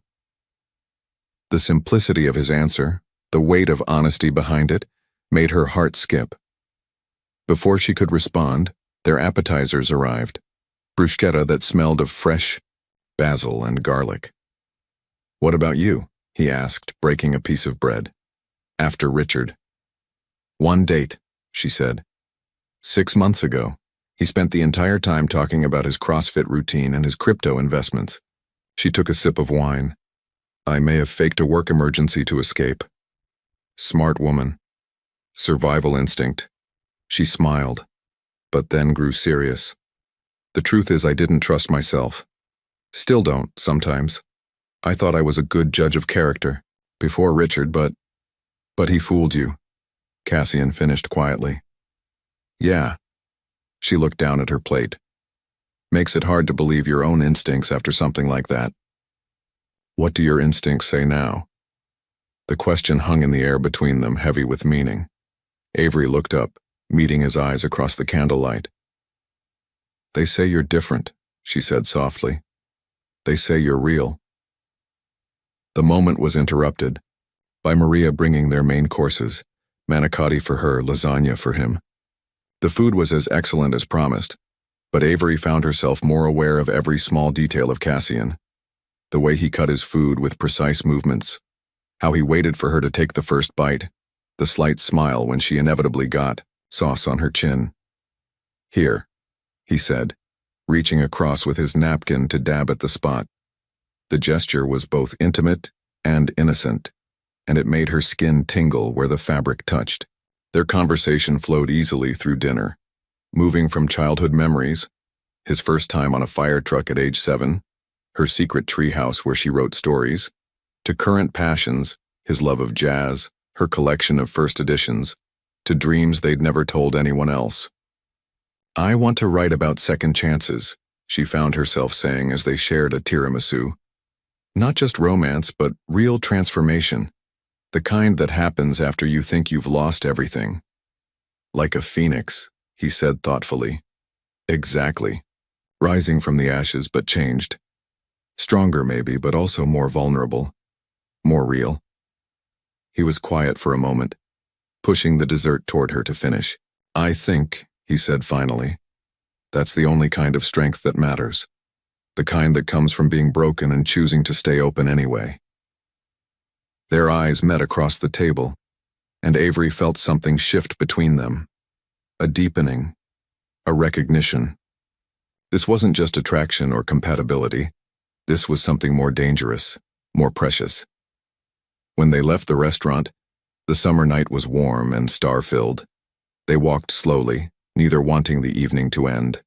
The simplicity of his answer, the weight of honesty behind it, made her heart skip. Before she could respond, their appetizers arrived, bruschetta that smelled of fresh basil and garlic. What about you? He asked, breaking a piece of bread. After Richard. One date, she said. 6 months ago, he spent the entire time talking about his CrossFit routine and his crypto investments. She took a sip of wine. I may have faked a work emergency to escape. Smart woman. Survival instinct. She smiled, but then grew serious. The truth is I didn't trust myself. Still don't, sometimes. I thought I was a good judge of character, before Richard, but he fooled you. Cassian finished quietly. Yeah. She looked down at her plate. Makes it hard to believe your own instincts after something like that. What do your instincts say now? The question hung in the air between them, heavy with meaning. Avery looked up, meeting his eyes across the candlelight. They say you're different, she said softly. They say you're real. The moment was interrupted by Maria bringing their main courses, manicotti for her, lasagna for him. The food was as excellent as promised, but Avery found herself more aware of every small detail of Cassian. The way he cut his food with precise movements, how he waited for her to take the first bite, the slight smile when she inevitably got sauce on her chin. "Here," he said, reaching across with his napkin to dab at the spot. The gesture was both intimate and innocent, and it made her skin tingle where the fabric touched. Their conversation flowed easily through dinner, moving from childhood memories, his first time on a fire truck at age 7, her secret treehouse where she wrote stories, to current passions, his love of jazz, her collection of first editions, to dreams they'd never told anyone else. "I want to write about second chances," she found herself saying as they shared a tiramisu. "Not just romance, but real transformation. The kind that happens after you think you've lost everything." "Like a phoenix," he said thoughtfully. "Exactly. Rising from the ashes, but changed. Stronger maybe, but also more vulnerable. More real." He was quiet for a moment, pushing the dessert toward her to finish. "I think," he said finally, "that's the only kind of strength that matters. The kind that comes from being broken and choosing to stay open anyway." Their eyes met across the table, and Avery felt something shift between them. A deepening, a recognition. This wasn't just attraction or compatibility. This was something more dangerous, more precious. When they left the restaurant, the summer night was warm and star-filled. They walked slowly, neither wanting the evening to end.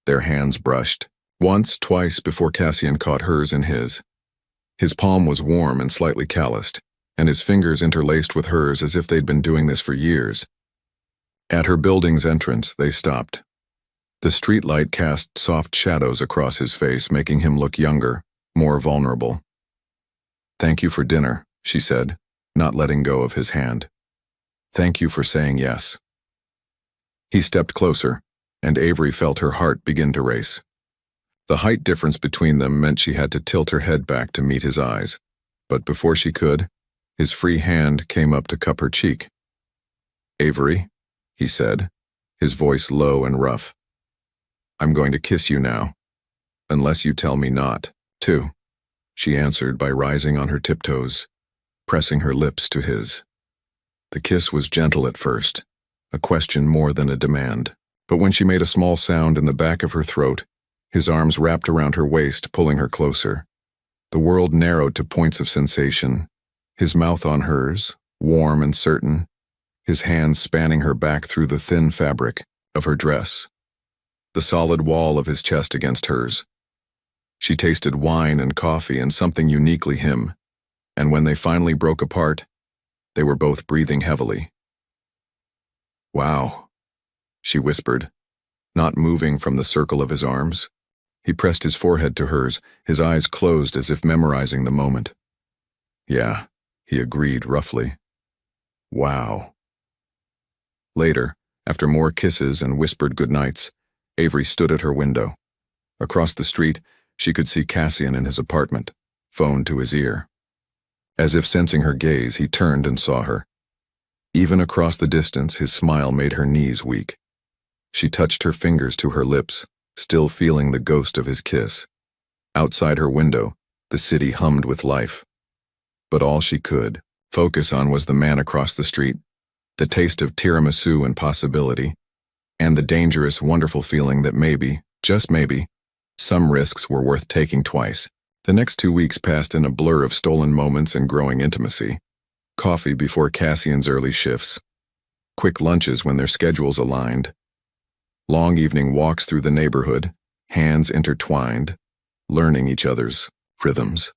Their hands brushed, once, twice before Cassian caught hers in his. His palm was warm and slightly calloused, and his fingers interlaced with hers as if they'd been doing this for years. At her building's entrance, they stopped. The streetlight cast soft shadows across his face, making him look younger, more vulnerable. "Thank you for dinner," she said, not letting go of his hand. "Thank you for saying yes." He stepped closer, and Avery felt her heart begin to race. The height difference between them meant she had to tilt her head back to meet his eyes, but before she could, his free hand came up to cup her cheek. "Avery," he said, his voice low and rough. "I'm going to kiss you now, unless you tell me not to," she answered by rising on her tiptoes, pressing her lips to his. The kiss was gentle at first, a question more than a demand, but when she made a small sound in the back of her throat, his arms wrapped around her waist, pulling her closer. The world narrowed to points of sensation, his mouth on hers, warm and certain, his hands spanning her back through the thin fabric of her dress, the solid wall of his chest against hers. She tasted wine and coffee and something uniquely him, and when they finally broke apart, they were both breathing heavily. "Wow," she whispered, not moving from the circle of his arms. He pressed his forehead to hers, his eyes closed as if memorizing the moment. "Yeah," he agreed roughly. "Wow." Later, after more kisses and whispered goodnights, Avery stood at her window. Across the street, she could see Cassian in his apartment, phone to his ear. As if sensing her gaze, he turned and saw her. Even across the distance, his smile made her knees weak. She touched her fingers to her lips, still feeling the ghost of his kiss. Outside her window, the city hummed with life. But all she could focus on was the man across the street, the taste of tiramisu and possibility, and the dangerous, wonderful feeling that maybe, just maybe, some risks were worth taking twice. The next 2 weeks passed in a blur of stolen moments and growing intimacy. Coffee before Cassian's early shifts, quick lunches when their schedules aligned, long evening walks through the neighborhood, hands intertwined, learning each other's rhythms.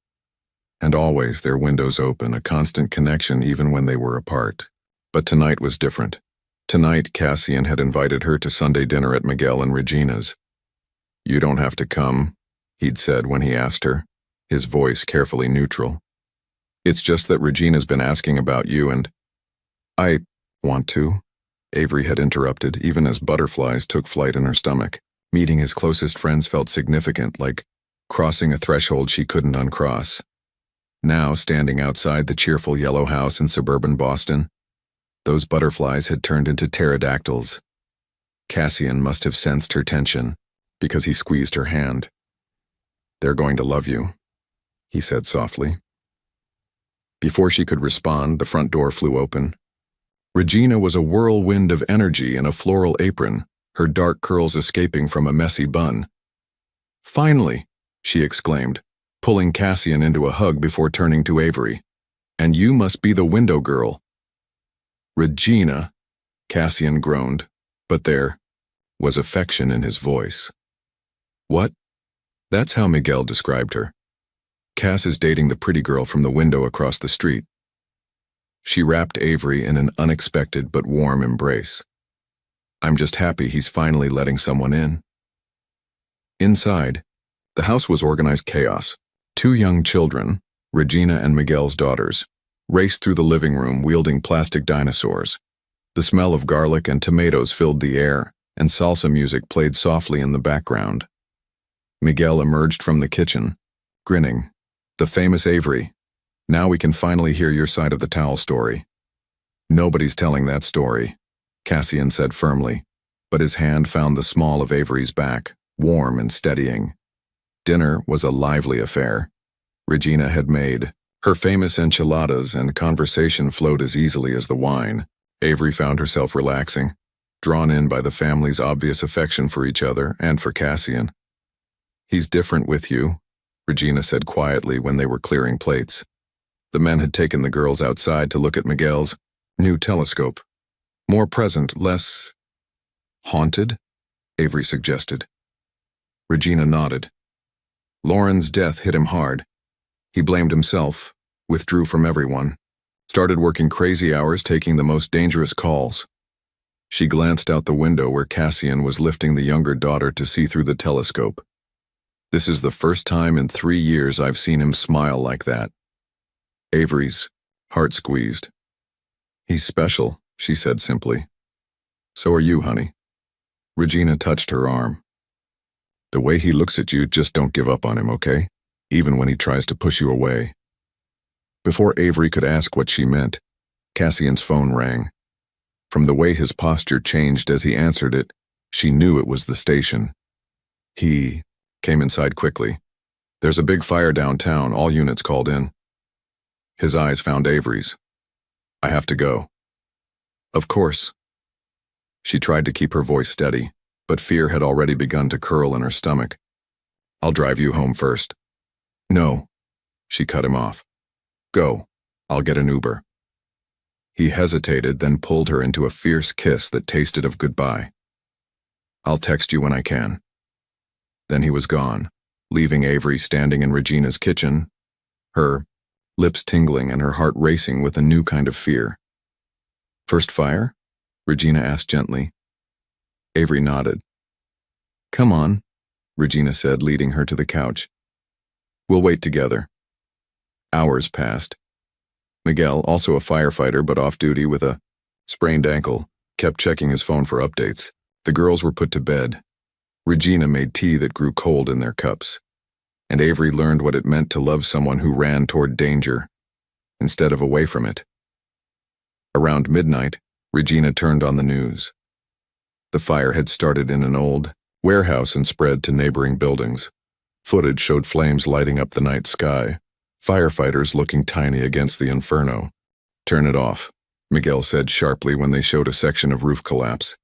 And always their windows open, a constant connection even when they were apart. But tonight was different. Tonight, Cassian had invited her to Sunday dinner at Miguel and Regina's. "You don't have to come," he'd said when he asked her, his voice carefully neutral. "It's just that Regina's been asking about you and—" "I want to," Avery had interrupted, even as butterflies took flight in her stomach. Meeting his closest friends felt significant, like crossing a threshold she couldn't uncross. Now, standing outside the cheerful yellow house in suburban Boston, those butterflies had turned into pterodactyls. Cassian must have sensed her tension, because he squeezed her hand. "They're going to love you," he said softly. Before she could respond, the front door flew open. Regina was a whirlwind of energy in a floral apron, her dark curls escaping from a messy bun. "Finally," she exclaimed, pulling Cassian into a hug before turning to Avery. "And you must be the window girl." "Regina," Cassian groaned, but there was affection in his voice. "What?" That's how Miguel described her. "Cass is dating the pretty girl from the window across the street." She wrapped Avery in an unexpected but warm embrace. "I'm just happy he's finally letting someone in." Inside, the house was organized chaos. Two young children, Regina and Miguel's daughters, raced through the living room wielding plastic dinosaurs. The smell of garlic and tomatoes filled the air, and salsa music played softly in the background. Miguel emerged from the kitchen, grinning. "The famous Avery. Now we can finally hear your side of the towel story." "Nobody's telling that story," Cassian said firmly, but his hand found the small of Avery's back, warm and steadying. Dinner was a lively affair. Regina had made her famous enchiladas, and conversation flowed as easily as the wine. Avery found herself relaxing, drawn in by the family's obvious affection for each other and for Cassian. "He's different with you," Regina said quietly when they were clearing plates. The men had taken the girls outside to look at Miguel's new telescope. "More present, less haunted?" Avery suggested. Regina nodded. Lauren's death hit him hard. He blamed himself, withdrew from everyone, started working crazy hours taking the most dangerous calls. She glanced out the window where Cassian was lifting the younger daughter to see through the telescope. "This is the first time in 3 years I've seen him smile like that." Avery's heart squeezed. "He's special," she said simply. "So are you, honey." Regina touched her arm. "The way he looks at you, just don't give up on him, okay? Even when he tries to push you away." Before Avery could ask what she meant, Cassian's phone rang. From the way his posture changed as he answered it, she knew it was the station. He came inside quickly. "There's a big fire downtown, all units called in." His eyes found Avery's. "I have to go." "Of course." She tried to keep her voice steady, but fear had already begun to curl in her stomach. "I'll drive you home first." "No," she cut him off. "Go. I'll get an Uber." He hesitated, then pulled her into a fierce kiss that tasted of goodbye. "I'll text you when I can." Then he was gone, leaving Avery standing in Regina's kitchen, her lips tingling and her heart racing with a new kind of fear. "First fire?" Regina asked gently. Avery nodded. "Come on," Regina said, leading her to the couch. "We'll wait together." Hours passed. Miguel, also a firefighter but off duty with a sprained ankle, kept checking his phone for updates. The girls were put to bed. Regina made tea that grew cold in their cups, and Avery learned what it meant to love someone who ran toward danger, instead of away from it. Around midnight, Regina turned on the news. The fire had started in an old warehouse and spread to neighboring buildings. Footage showed flames lighting up the night sky, firefighters looking tiny against the inferno. "Turn it off," Miguel said sharply when they showed a section of roof collapse.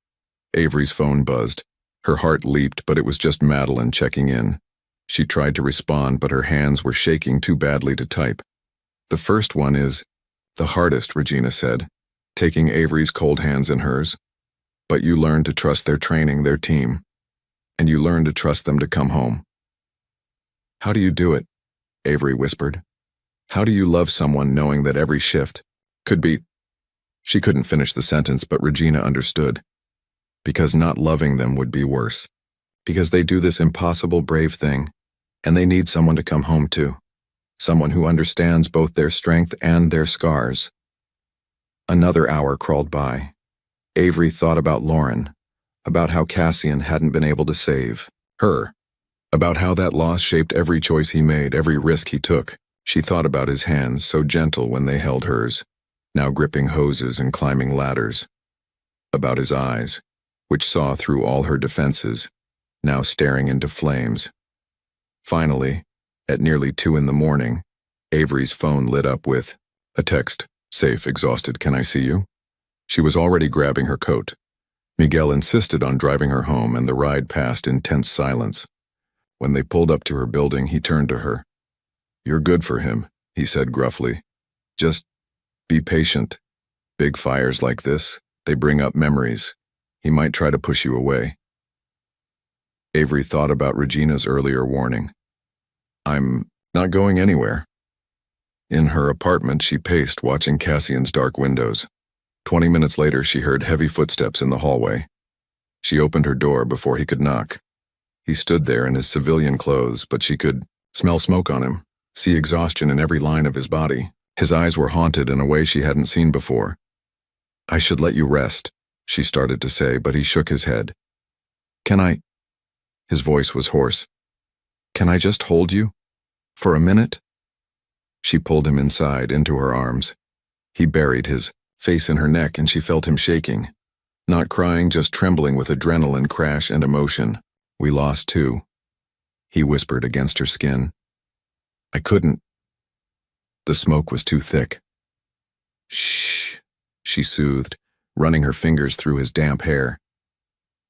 Avery's phone buzzed. Her heart leaped, but it was just Madeline checking in. She tried to respond, but her hands were shaking too badly to type. "The first one is the hardest," Regina said, taking Avery's cold hands in hers. "But you learn to trust their training, their team, and you learn to trust them to come home." "How do you do it?" Avery whispered. "How do you love someone knowing that every shift could be—" She couldn't finish the sentence, but Regina understood. Because not loving them would be worse. Because they do this impossible, brave thing, and they need someone to come home to. Someone who understands both their strength and their scars. Another hour crawled by. Avery thought about Lauren, about how Cassian hadn't been able to save her, about how that loss shaped every choice he made, every risk he took. She thought about his hands, so gentle when they held hers, now gripping hoses and climbing ladders. About his eyes, which saw through all her defenses, now staring into flames. Finally, At nearly 2 in the morning, Avery's phone lit up with a text. Safe, exhausted, can I see you? She was already grabbing her coat. Miguel insisted on driving her home, and the ride passed in tense silence. When they pulled up to her building, he turned to her. You're good for him, he said gruffly. Just be patient. Big fires like this, they bring up memories. He might try to push you away. Avery thought about Regina's earlier warning. I'm not going anywhere. In her apartment, she paced, watching Cassian's dark windows. 20 minutes later, she heard heavy footsteps in the hallway. She opened her door before he could knock. He stood there in his civilian clothes, but she could smell smoke on him, see exhaustion in every line of his body. His eyes were haunted in a way she hadn't seen before. I should let you rest, she started to say, but he shook his head. Can I? His voice was hoarse. Can I just hold you? For a minute? She pulled him inside, into her arms. He buried his face in her neck, and she felt him shaking. Not crying, just trembling with adrenaline crash and emotion. We lost too, he whispered against her skin. I couldn't. The smoke was too thick. Shh, she soothed, running her fingers through his damp hair.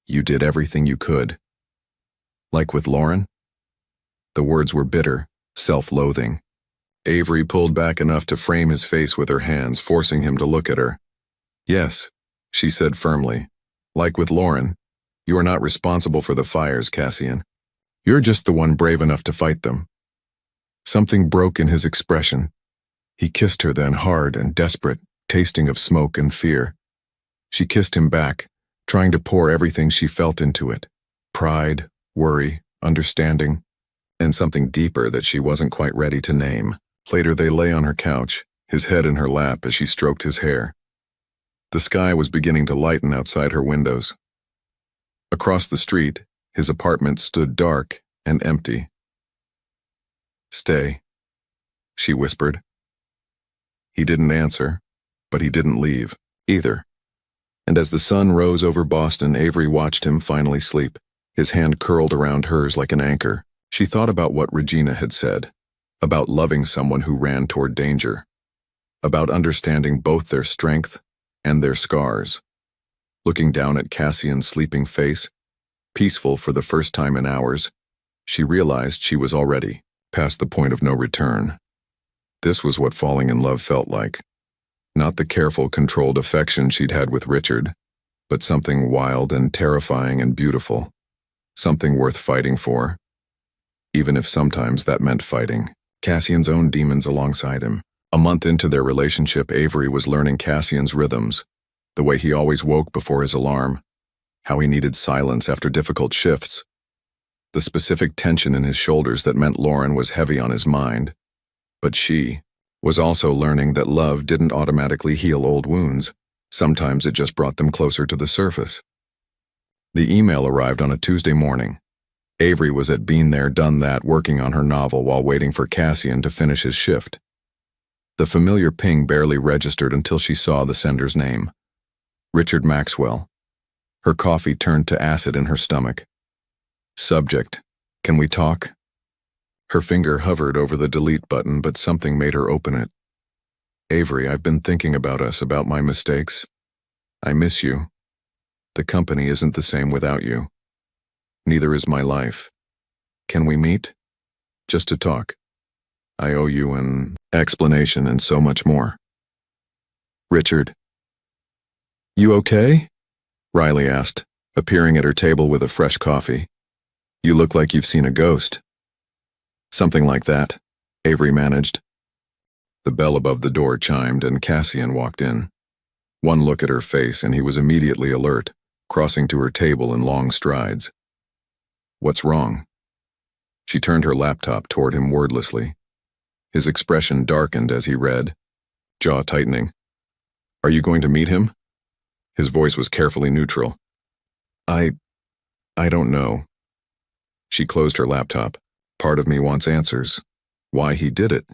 You did everything you could. Like with Lauren? The words were bitter, self-loathing. Avery pulled back enough to frame his face with her hands, forcing him to look at her. Yes, she said firmly. Like with Lauren, you are not responsible for the fires, Cassian. You're just the one brave enough to fight them. Something broke in his expression. He kissed her then, hard and desperate, tasting of smoke and fear. She kissed him back, trying to pour everything she felt into it. Pride, worry, understanding, and something deeper that she wasn't quite ready to name. Later they lay on her couch, his head in her lap as she stroked his hair. The sky was beginning to lighten outside her windows. Across the street, his apartment stood dark and empty. Stay, she whispered. He didn't answer, but he didn't leave, either. And as the sun rose over Boston, Avery watched him finally sleep, his hand curled around hers like an anchor. She thought about what Regina had said, about loving someone who ran toward danger, about understanding both their strength and their scars. Looking down at Cassian's sleeping face, peaceful for the first time in hours, she realized she was already past the point of no return. This was what falling in love felt like. Not the careful, controlled affection she'd had with Richard, but something wild and terrifying and beautiful. Something worth fighting for, even if sometimes that meant fighting Cassian's own demons alongside him. A month into their relationship, Avery was learning Cassian's rhythms, the way he always woke before his alarm, how he needed silence after difficult shifts, the specific tension in his shoulders that meant Lauren was heavy on his mind. But she was also learning that love didn't automatically heal old wounds. Sometimes it just brought them closer to the surface. The email arrived on a Tuesday morning. Avery was at Been There, Done That, working on her novel while waiting for Cassian to finish his shift. The familiar ping barely registered until she saw the sender's name. Richard Maxwell. Her coffee turned to acid in her stomach. Subject: Can we talk? Her finger hovered over the delete button, but something made her open it. Avery, I've been thinking about us, about my mistakes. I miss you. The company isn't the same without you. Neither is my life. Can we meet? Just to talk. I owe you an explanation and so much more. Richard. You okay? Riley asked, appearing at her table with a fresh coffee. You look like you've seen a ghost. Something like that, Avery managed. The bell above the door chimed and Cassian walked in. One look at her face and he was immediately alert, crossing to her table in long strides. What's wrong? She turned her laptop toward him wordlessly. His expression darkened as he read, jaw tightening. Are you going to meet him? His voice was carefully neutral. I don't know. She closed her laptop. Part of me wants answers. Why he did it.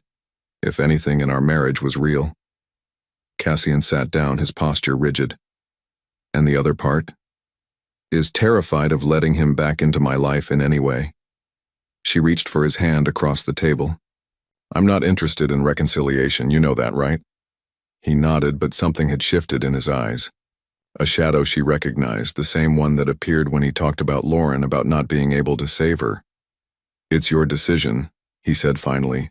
If anything in our marriage was real. Cassian sat down, his posture rigid. And the other part? Is terrified of letting him back into my life in any way. She reached for his hand across the table. I'm not interested in reconciliation, you know that, right? He nodded, but something had shifted in his eyes. A shadow she recognized, the same one that appeared when he talked about Lauren, about not being able to save her. It's your decision, he said finally.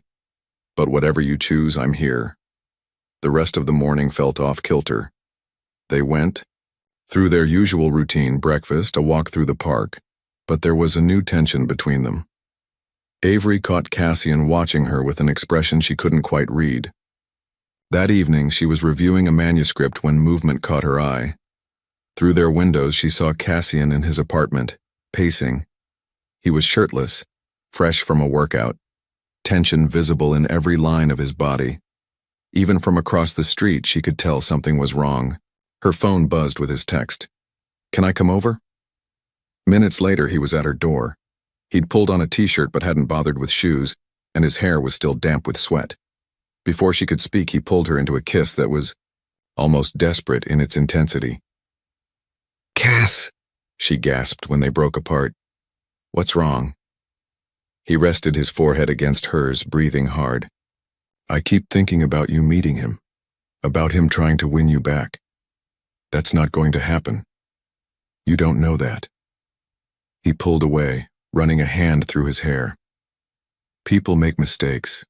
But whatever you choose, I'm here. The rest of the morning felt off kilter. They went through their usual routine: breakfast, a walk through the park, but there was a new tension between them. Avery caught Cassian watching her with an expression she couldn't quite read. That evening, she was reviewing a manuscript when movement caught her eye. Through their windows, she saw Cassian in his apartment, pacing. He was shirtless, fresh from a workout, tension visible in every line of his body. Even from across the street, she could tell something was wrong. Her phone buzzed with his text. "Can I come over?" Minutes later, he was at her door. He'd pulled on a t-shirt but hadn't bothered with shoes, and his hair was still damp with sweat. Before she could speak, he pulled her into a kiss that was almost desperate in its intensity. "Cass," she gasped when they broke apart. "What's wrong?" He rested his forehead against hers, breathing hard. "I keep thinking about you meeting him, about him trying to win you back. That's not going to happen. You don't know that." He pulled away, running a hand through his hair. "People make mistakes.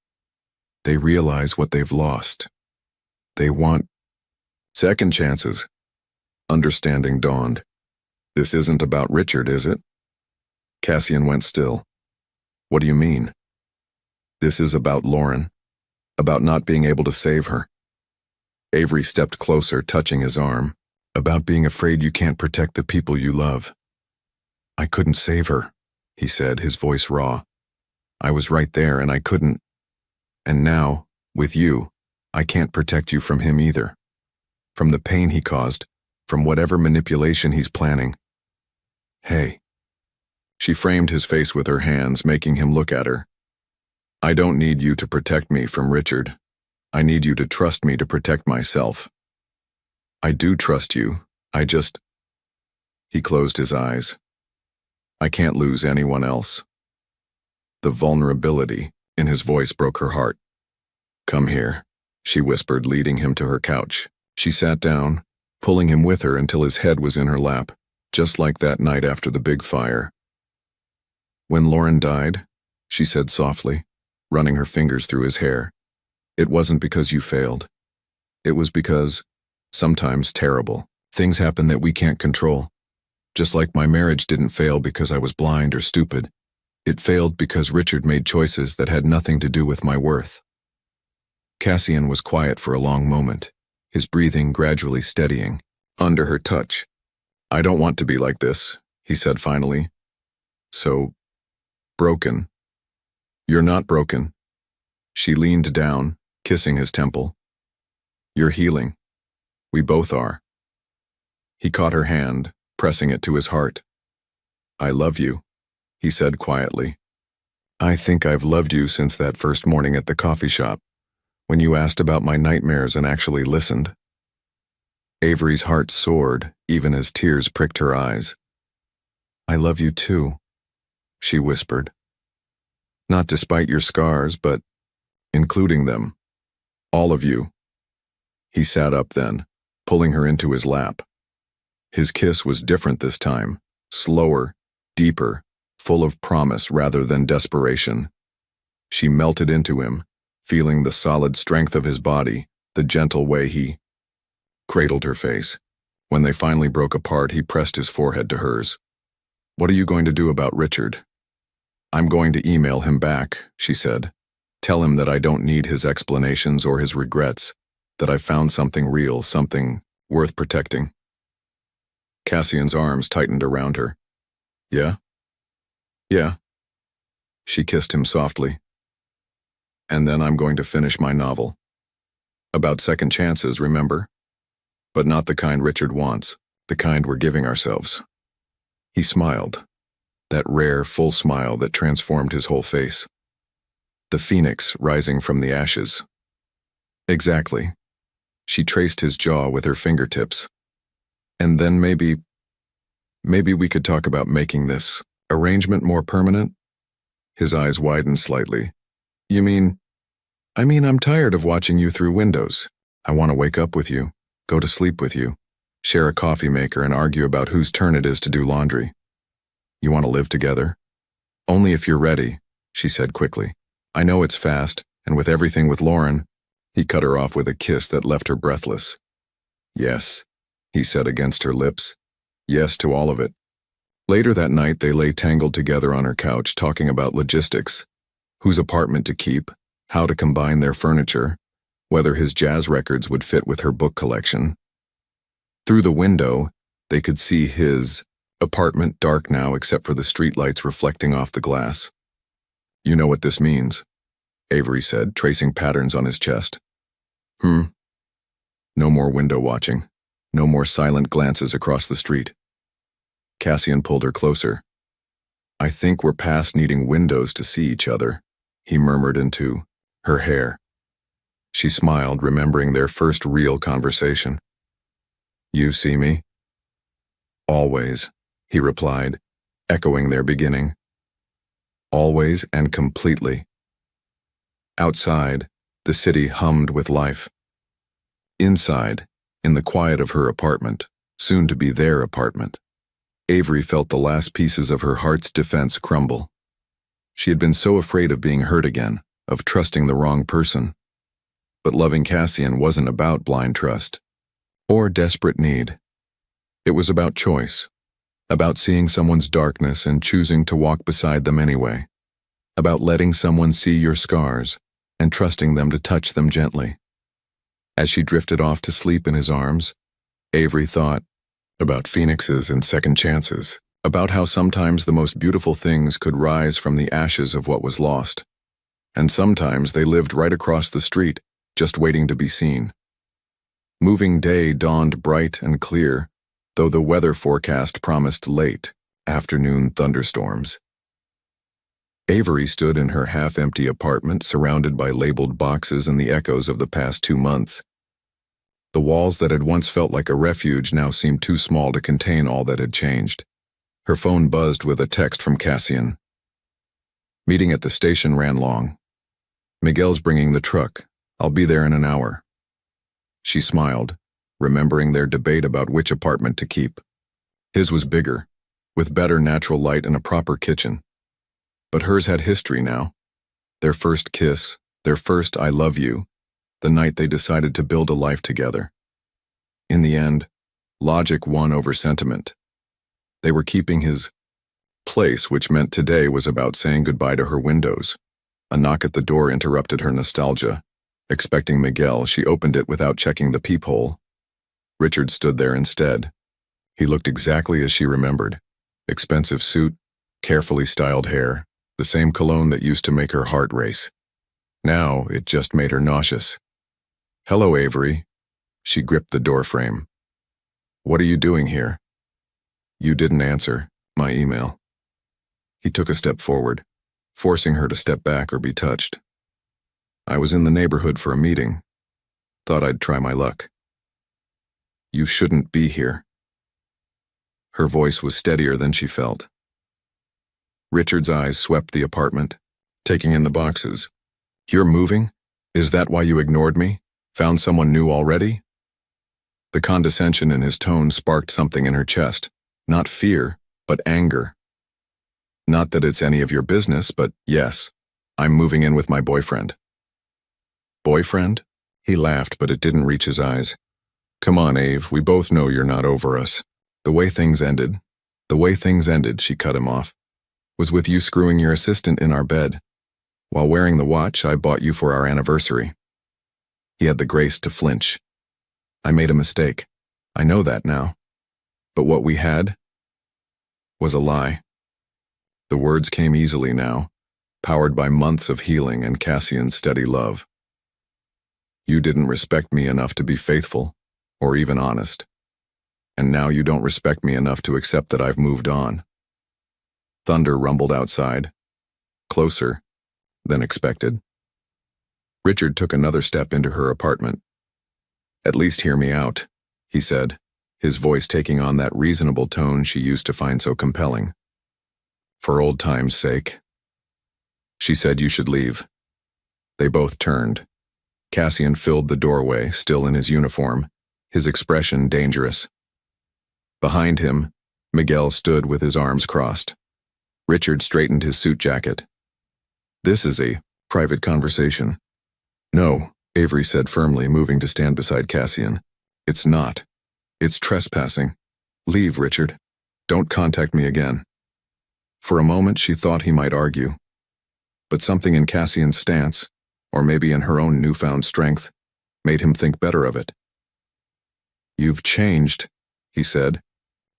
They realize what they've lost. They want second chances." Understanding dawned. "This isn't about Richard, is it?" Cassian went still. "What do you mean?" "This is about Lauren, about not being able to save her." Avery stepped closer, touching his arm. "About being afraid you can't protect the people you love." "I couldn't save her," he said, his voice raw. "I was right there and I couldn't. And now, with you, I can't protect you from him either. From the pain he caused, from whatever manipulation he's planning." "Hey." She framed his face with her hands, making him look at her. "I don't need you to protect me from Richard. I need you to trust me to protect myself." "I do trust you. I just..." He closed his eyes. "I can't lose anyone else." The vulnerability in his voice broke her heart. "Come here," she whispered, leading him to her couch. She sat down, pulling him with her until his head was in her lap, just like that night after the big fire. "When Lauren died," she said softly, running her fingers through his hair, "it wasn't because you failed. It was because, sometimes terrible, things happen that we can't control. Just like my marriage didn't fail because I was blind or stupid. It failed because Richard made choices that had nothing to do with my worth." Cassian was quiet for a long moment, his breathing gradually steadying. Under her touch, "I don't want to be like this," he said finally. "So broken." "You're not broken." She leaned down, kissing his temple. "You're healing. We both are." He caught her hand, pressing it to his heart. "I love you," he said quietly. "I think I've loved you since that first morning at the coffee shop, when you asked about my nightmares and actually listened." Avery's heart soared, even as tears pricked her eyes. "I love you too," she whispered. "Not despite your scars, but including them. All of you." He sat up then, pulling her into his lap. His kiss was different this time, slower, deeper, full of promise rather than desperation. She melted into him, feeling the solid strength of his body, the gentle way he cradled her face. When they finally broke apart, he pressed his forehead to hers. "What are you going to do about Richard?" "I'm going to email him back," she said. "Tell him that I don't need his explanations or his regrets, that I found something real, something worth protecting." Cassian's arms tightened around her. "Yeah?" "Yeah." She kissed him softly. "And then I'm going to finish my novel. About second chances, remember? But not the kind Richard wants, the kind we're giving ourselves." He smiled, that rare, full smile that transformed his whole face. The phoenix rising from the ashes. "Exactly." She traced his jaw with her fingertips. "And then maybe we could talk about making this arrangement more permanent." His eyes widened slightly. You mean? I'm tired of watching you through windows. I want to wake up with you, go to sleep with you, share a coffee maker and argue about whose turn it is to do laundry. You want to live together? Only if you're ready, she said quickly. I know it's fast, and with everything with Lauren, he cut her off with a kiss that left her breathless. Yes, he said against her lips. Yes to all of it. Later that night, they lay tangled together on her couch talking about logistics, whose apartment to keep, how to combine their furniture, whether his jazz records would fit with her book collection. Through the window, they could see his apartment, dark now except for the streetlights reflecting off the glass. You know what this means, Avery said, tracing patterns on his chest. No more window watching. No more silent glances across the street. Cassian pulled her closer. I think we're past needing windows to see each other, he murmured into her hair. She smiled, remembering their first real conversation. You see me? Always, he replied, echoing their beginning. Always and completely. Outside, the city hummed with life. Inside, in the quiet of her apartment, soon to be their apartment, Avery felt the last pieces of her heart's defense crumble. She had been so afraid of being hurt again, of trusting the wrong person. But loving Cassian wasn't about blind trust or desperate need. It was about choice, about seeing someone's darkness and choosing to walk beside them anyway, about letting someone see your scars and trusting them to touch them gently. As she drifted off to sleep in his arms, Avery thought about phoenixes and second chances, about how sometimes the most beautiful things could rise from the ashes of what was lost, and sometimes they lived right across the street, just waiting to be seen. Moving day dawned bright and clear, though the weather forecast promised late afternoon thunderstorms. Avery stood in her half-empty apartment, surrounded by labeled boxes and the echoes of the past 2 months. The walls that had once felt like a refuge now seemed too small to contain all that had changed. Her phone buzzed with a text from Cassian. Meeting at the station ran long. Miguel's bringing the truck. I'll be there in an hour. She smiled, remembering their debate about which apartment to keep. His was bigger, with better natural light and a proper kitchen. But hers had history now. Their first kiss, their first I love you, the night they decided to build a life together. In the end, logic won over sentiment. They were keeping his place, which meant today was about saying goodbye to her windows. A knock at the door interrupted her nostalgia. Expecting Miguel, she opened it without checking the peephole. Richard stood there instead. He looked exactly as she remembered. Expensive suit, carefully styled hair, the same cologne that used to make her heart race. Now, it just made her nauseous. Hello, Avery. She gripped the doorframe. What are you doing here? You didn't answer my email. He took a step forward, forcing her to step back or be touched. I was in the neighborhood for a meeting. Thought I'd try my luck. You shouldn't be here. Her voice was steadier than she felt. Richard's eyes swept the apartment, taking in the boxes. You're moving? Is that why you ignored me? Found someone new already? The condescension in his tone sparked something in her chest. Not fear, but anger. Not that it's any of your business, but yes, I'm moving in with my boyfriend. Boyfriend? He laughed, but it didn't reach his eyes. Come on, Ave, we both know you're not over us. The way things ended, she cut him off, was with you screwing your assistant in our bed. While wearing the watch I bought you for our anniversary. He had the grace to flinch. I made a mistake. I know that now. But what we had was a lie. The words came easily now, powered by months of healing and Cassian's steady love. You didn't respect me enough to be faithful, or even honest. And now you don't respect me enough to accept that I've moved on. Thunder rumbled outside, closer than expected. Richard took another step into her apartment. At least hear me out, he said, his voice taking on that reasonable tone she used to find so compelling. For old time's sake. She said you should leave. They both turned. Cassian filled the doorway, still in his uniform, his expression dangerous. Behind him, Miguel stood with his arms crossed. Richard straightened his suit jacket. This is a private conversation. No, Avery said firmly, moving to stand beside Cassian. It's not. It's trespassing. Leave, Richard. Don't contact me again. For a moment she thought he might argue. But something in Cassian's stance, or maybe in her own newfound strength, made him think better of it. You've changed, he said,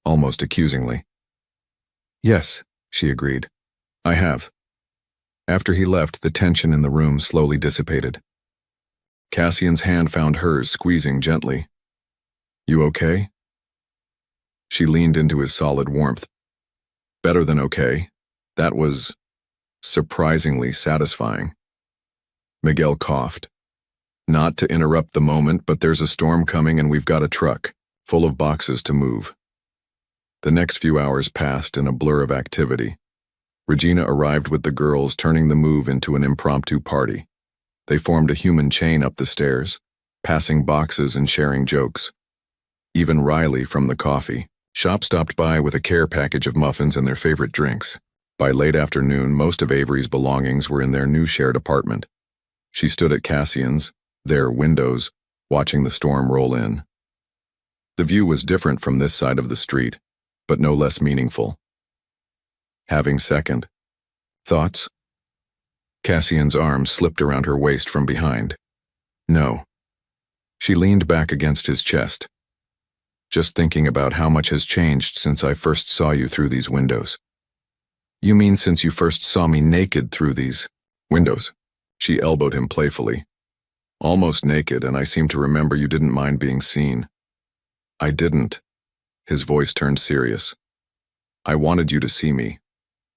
almost accusingly. Yes, she agreed. I have. After he left, the tension in the room slowly dissipated. Cassian's hand found hers, squeezing gently. You okay? She leaned into his solid warmth. Better than okay. That was surprisingly satisfying. Miguel coughed. Not to interrupt the moment, but there's a storm coming and we've got a truck, full of boxes to move. The next few hours passed in a blur of activity. Regina arrived with the girls, turning the move into an impromptu party. They formed a human chain up the stairs, passing boxes and sharing jokes. Even Riley from the coffee shop stopped by with a care package of muffins and their favorite drinks. By late afternoon, most of Avery's belongings were in their new shared apartment. She stood at Cassian's, their windows, watching the storm roll in. The view was different from this side of the street, but no less meaningful. Having second thoughts? Cassian's arms slipped around her waist from behind. No. She leaned back against his chest. Just thinking about how much has changed since I first saw you through these windows. You mean since you first saw me naked through these windows? She elbowed him playfully. Almost naked, and I seem to remember you didn't mind being seen. I didn't. His voice turned serious. I wanted you to see me.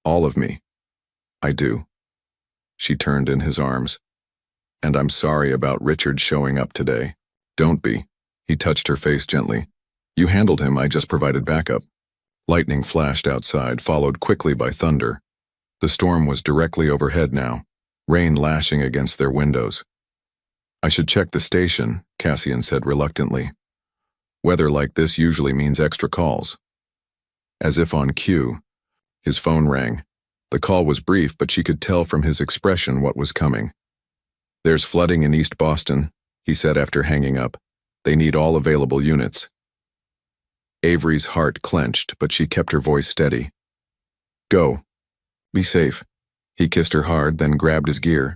All of me. I do. She turned in his arms. And I'm sorry about Richard showing up today. Don't be. He touched her face gently. You handled him, I just provided backup. Lightning flashed outside, followed quickly by thunder. The storm was directly overhead now, rain lashing against their windows. I should check the station, Cassian said reluctantly. Weather like this usually means extra calls. As if on cue, his phone rang. The call was brief, but she could tell from his expression what was coming. There's flooding in East Boston, he said after hanging up. They need all available units. Avery's heart clenched, but she kept her voice steady. Go. Be safe. He kissed her hard, then grabbed his gear.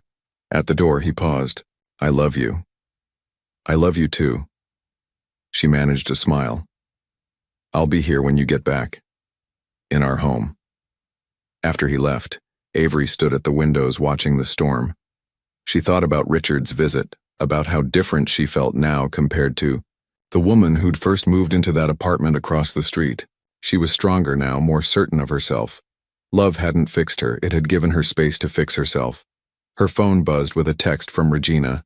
At the door, he paused. I love you. I love you too. She managed a smile. I'll be here when you get back. In our home. After he left, Avery stood at the windows watching the storm. She thought about Richard's visit, about how different she felt now compared to the woman who'd first moved into that apartment across the street. She was stronger now, more certain of herself. Love hadn't fixed her, it had given her space to fix herself. Her phone buzzed with a text from Regina.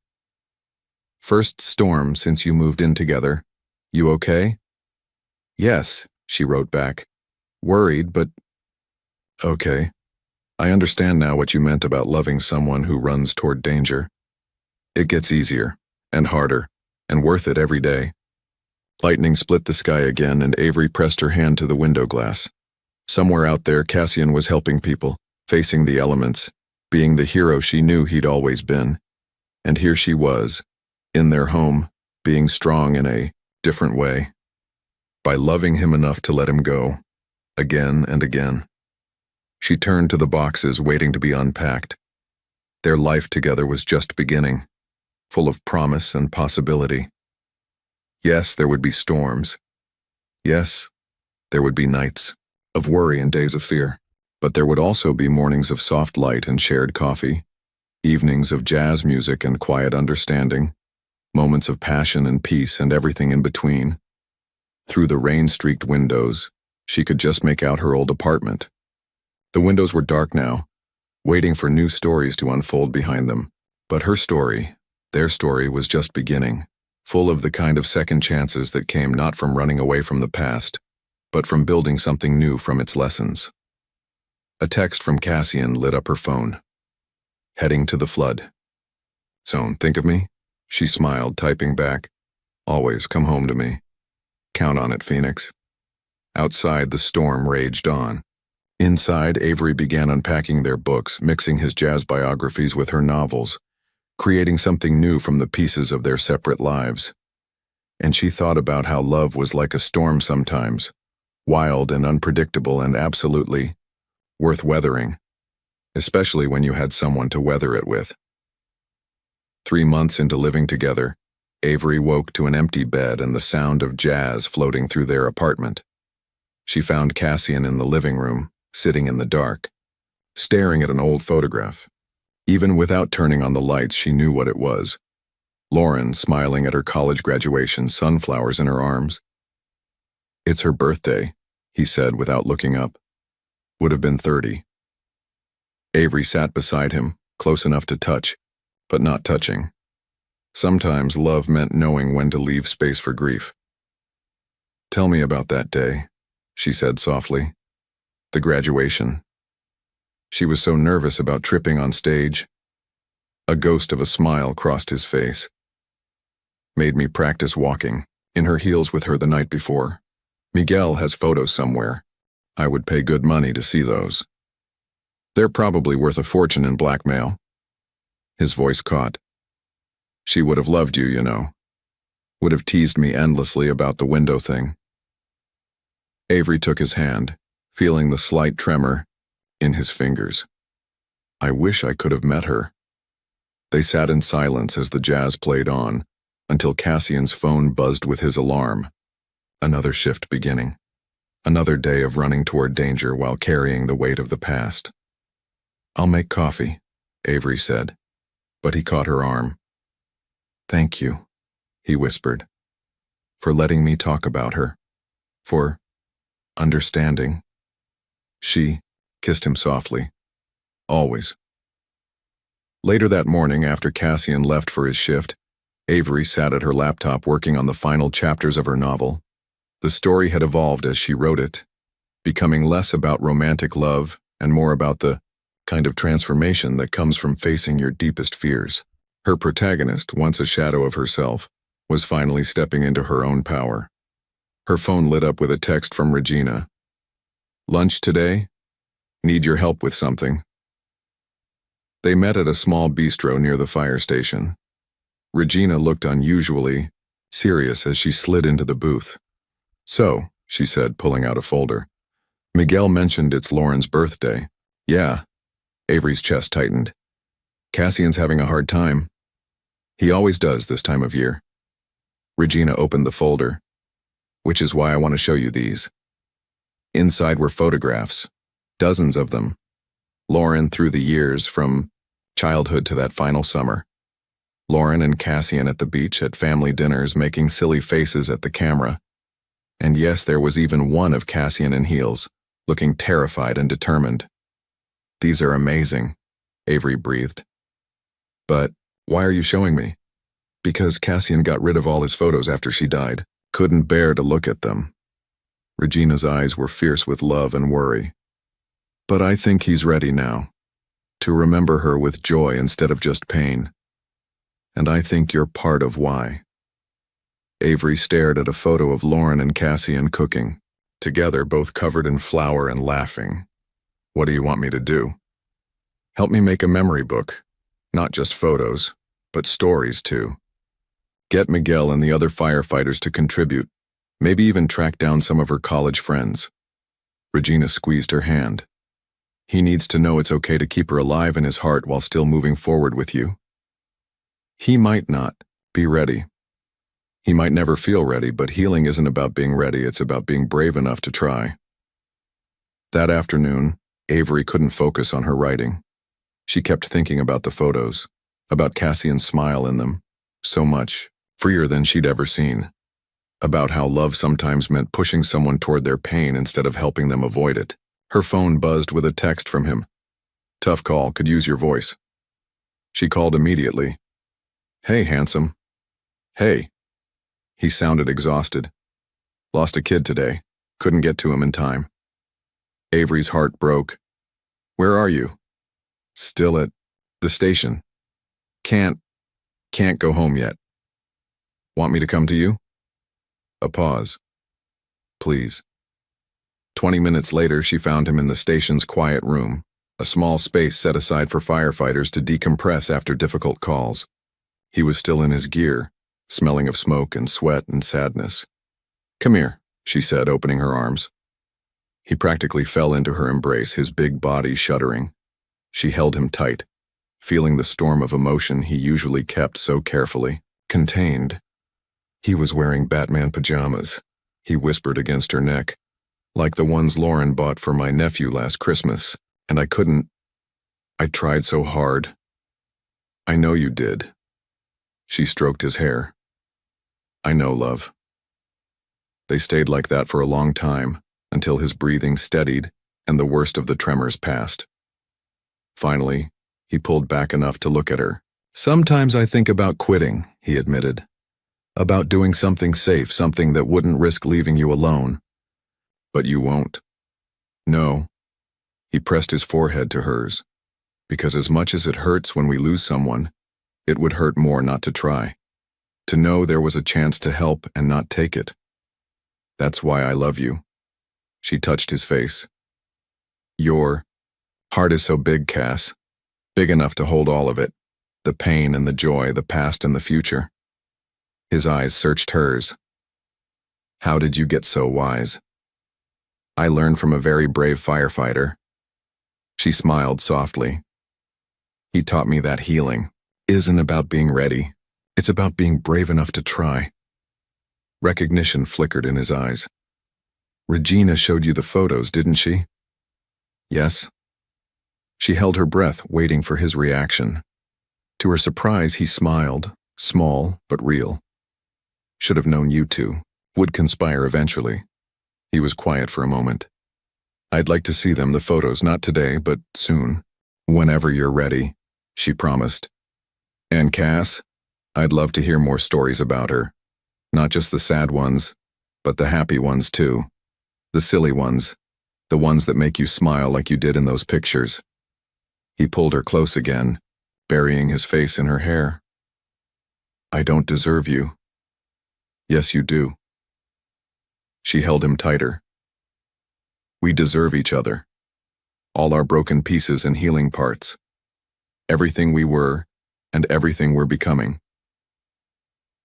First storm since you moved in together. You okay? Yes, she wrote back. Worried, but okay. I understand now what you meant about loving someone who runs toward danger. It gets easier, and harder, and worth it every day. Lightning split the sky again, and Avery pressed her hand to the window glass. Somewhere out there, Cassian was helping people, facing the elements, being the hero she knew he'd always been. And here she was, in their home, being strong in a different way. By loving him enough to let him go, again and again. She turned to the boxes waiting to be unpacked. Their life together was just beginning, full of promise and possibility. Yes, there would be storms. Yes, there would be nights of worry and days of fear. But there would also be mornings of soft light and shared coffee, evenings of jazz music and quiet understanding, moments of passion and peace and everything in between. Through the rain-streaked windows, she could just make out her old apartment. The windows were dark now, waiting for new stories to unfold behind them. But her story, their story, was just beginning. Full of the kind of second chances that came not from running away from the past, but from building something new from its lessons. A text from Cassian lit up her phone. heading to the flood zone. Think of me? She smiled, typing back. Always come home to me. Count on it, Phoenix. Outside, the storm raged on. Inside, Avery began unpacking their books, mixing his jazz biographies with her novels, creating something new from the pieces of their separate lives. And she thought about how love was like a storm sometimes, wild and unpredictable and absolutely worth weathering, especially when you had someone to weather it with. 3 months into living together, Avery woke to an empty bed and the sound of jazz floating through their apartment. She found Cassian in the living room, sitting in the dark, staring at an old photograph. Even without turning on the lights, she knew what it was. Lauren, smiling at her college graduation, sunflowers in her arms. It's her birthday, he said without looking up. Would have been 30. Avery sat beside him, close enough to touch, but not touching. Sometimes love meant knowing when to leave space for grief. Tell me about that day, she said softly. The graduation. She was so nervous about tripping on stage. A ghost of a smile crossed his face. Made me practice walking, in her heels with her the night before. Miguel has photos somewhere. I would pay good money to see those. They're probably worth a fortune in blackmail. His voice caught. She would have loved you, you know. Would have teased me endlessly about the window thing. Avery took his hand, feeling the slight tremor in his fingers. I wish I could have met her. They sat in silence as the jazz played on, until Cassian's phone buzzed with his alarm. Another shift beginning. Another day of running toward danger while carrying the weight of the past. I'll make coffee, Avery said, but he caught her arm. Thank you, he whispered, for letting me talk about her, for understanding. She kissed him softly. Always. Later that morning, after Cassian left for his shift, Avery sat at her laptop working on the final chapters of her novel. The story had evolved as she wrote it, becoming less about romantic love and more about the kind of transformation that comes from facing your deepest fears. Her protagonist, once a shadow of herself, was finally stepping into her own power. Her phone lit up with a text from Regina. Lunch today? Need your help with something. They met at a small bistro near the fire station. Regina looked unusually serious as she slid into the booth. So, she said, pulling out a folder. Miguel mentioned it's Lauren's birthday. Yeah. Avery's chest tightened. Cassian's having a hard time. He always does this time of year. Regina opened the folder, which is why I want to show you these. Inside were photographs, dozens of them. Lauren through the years, from childhood to that final summer. Lauren and Cassian at the beach, at family dinners, making silly faces at the camera. And yes, there was even one of Cassian in heels, looking terrified and determined. These are amazing, Avery breathed. But why are you showing me? Because Cassian got rid of all his photos after she died. Couldn't bear to look at them. Regina's eyes were fierce with love and worry. But I think he's ready now, to remember her with joy instead of just pain. And I think you're part of why. Avery stared at a photo of Lauren and Cassian cooking, together both covered in flour and laughing. What do you want me to do? Help me make a memory book. Not just photos, but stories too. Get Miguel and the other firefighters to contribute, maybe even track down some of her college friends. Regina squeezed her hand. He needs to know it's okay to keep her alive in his heart while still moving forward with you. He might not be ready. He might never feel ready, but healing isn't about being ready, it's about being brave enough to try. That afternoon, Avery couldn't focus on her writing. She kept thinking about the photos, about Cassian's smile in them, so much, freer than she'd ever seen. About how love sometimes meant pushing someone toward their pain instead of helping them avoid it. Her phone buzzed with a text from him. Tough call, could use your voice. She called immediately. Hey, handsome. Hey. He sounded exhausted. Lost a kid today. Couldn't get to him in time. Avery's heart broke. Where are you? Still at The station. Can't go home yet. Want me to come to you? A pause. Please. 20 minutes later, she found him in the station's quiet room, a small space set aside for firefighters to decompress after difficult calls. He was still in his gear, smelling of smoke and sweat and sadness. Come here, she said, opening her arms. He practically fell into her embrace, his big body shuddering. She held him tight, feeling the storm of emotion he usually kept so carefully contained. He was wearing Batman pajamas, he whispered against her neck, like the ones Lauren bought for my nephew last Christmas, and I couldn't. I tried so hard. I know you did. She stroked his hair. I know, love. They stayed like that for a long time, until his breathing steadied and the worst of the tremors passed. Finally, he pulled back enough to look at her. Sometimes I think about quitting, he admitted. About doing something safe, something that wouldn't risk leaving you alone. But you won't. No. He pressed his forehead to hers. Because as much as it hurts when we lose someone, it would hurt more not to try. To know there was a chance to help and not take it. That's why I love you. She touched his face. Your heart is so big, Cass. Big enough to hold all of it. The pain and the joy, the past and the future. His eyes searched hers. How did you get so wise? I learned from a very brave firefighter. She smiled softly. He taught me that healing isn't about being ready. It's about being brave enough to try. Recognition flickered in his eyes. Regina showed you the photos, didn't she? Yes. She held her breath, waiting for his reaction. To her surprise, he smiled, small but real. Should have known you two. Would conspire eventually. He was quiet for a moment. I'd like to see them, the photos, not today, but soon. Whenever you're ready, she promised. And Cass, I'd love to hear more stories about her. Not just the sad ones, but the happy ones too. The silly ones. The ones that make you smile like you did in those pictures. He pulled her close again, burying his face in her hair. I don't deserve you. Yes, you do. She held him tighter. We deserve each other. All our broken pieces and healing parts. Everything we were, and everything we're becoming.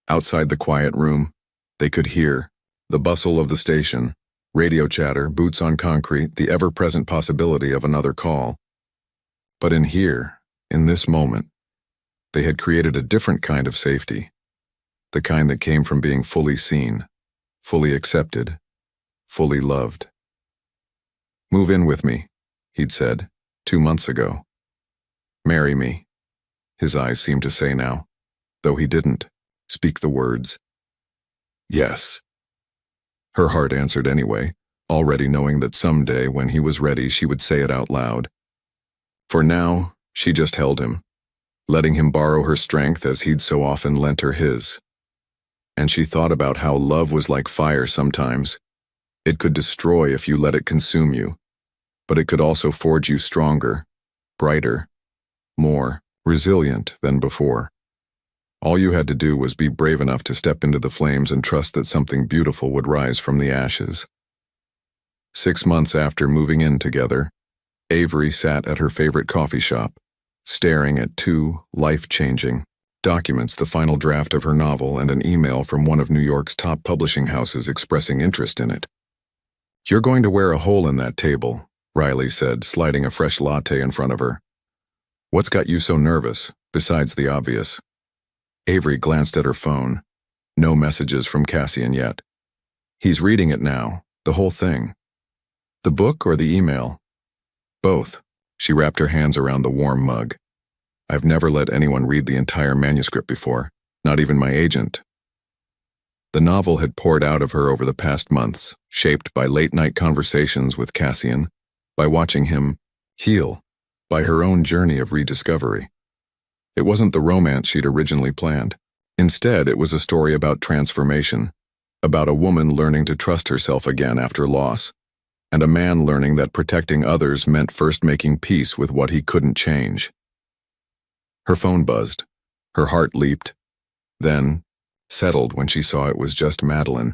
Outside the quiet room, they could hear the bustle of the station, radio chatter, boots on concrete, the ever-present possibility of another call. But in here, in this moment, they had created a different kind of safety. The kind that came from being fully seen, fully accepted, fully loved. Move in with me, he'd said, 2 months ago. Marry me, his eyes seemed to say now, though he didn't speak the words. Yes. Her heart answered anyway, already knowing that someday when he was ready she would say it out loud. For now, she just held him, letting him borrow her strength as he'd so often lent her his. And she thought about how love was like fire sometimes. It could destroy if you let it consume you, but it could also forge you stronger, brighter, more resilient than before. All you had to do was be brave enough to step into the flames and trust that something beautiful would rise from the ashes. 6 months after moving in together, Avery sat at her favorite coffee shop, staring at 2 life-changing documents, the final draft of her novel and an email from one of New York's top publishing houses expressing interest in it. You're going to wear a hole in that table, Riley said, sliding a fresh latte in front of her. What's got you so nervous, besides the obvious? Avery glanced at her phone. No messages from Cassian yet. He's reading it now, the whole thing. The book or the email? Both. She wrapped her hands around the warm mug. I've never let anyone read the entire manuscript before, not even my agent. The novel had poured out of her over the past months, shaped by late-night conversations with Cassian, by watching him heal, by her own journey of rediscovery. It wasn't the romance she'd originally planned. Instead, it was a story about transformation, about a woman learning to trust herself again after loss, and a man learning that protecting others meant first making peace with what he couldn't change. Her phone buzzed. Her heart leaped. Then, settled when she saw it was just Madeline.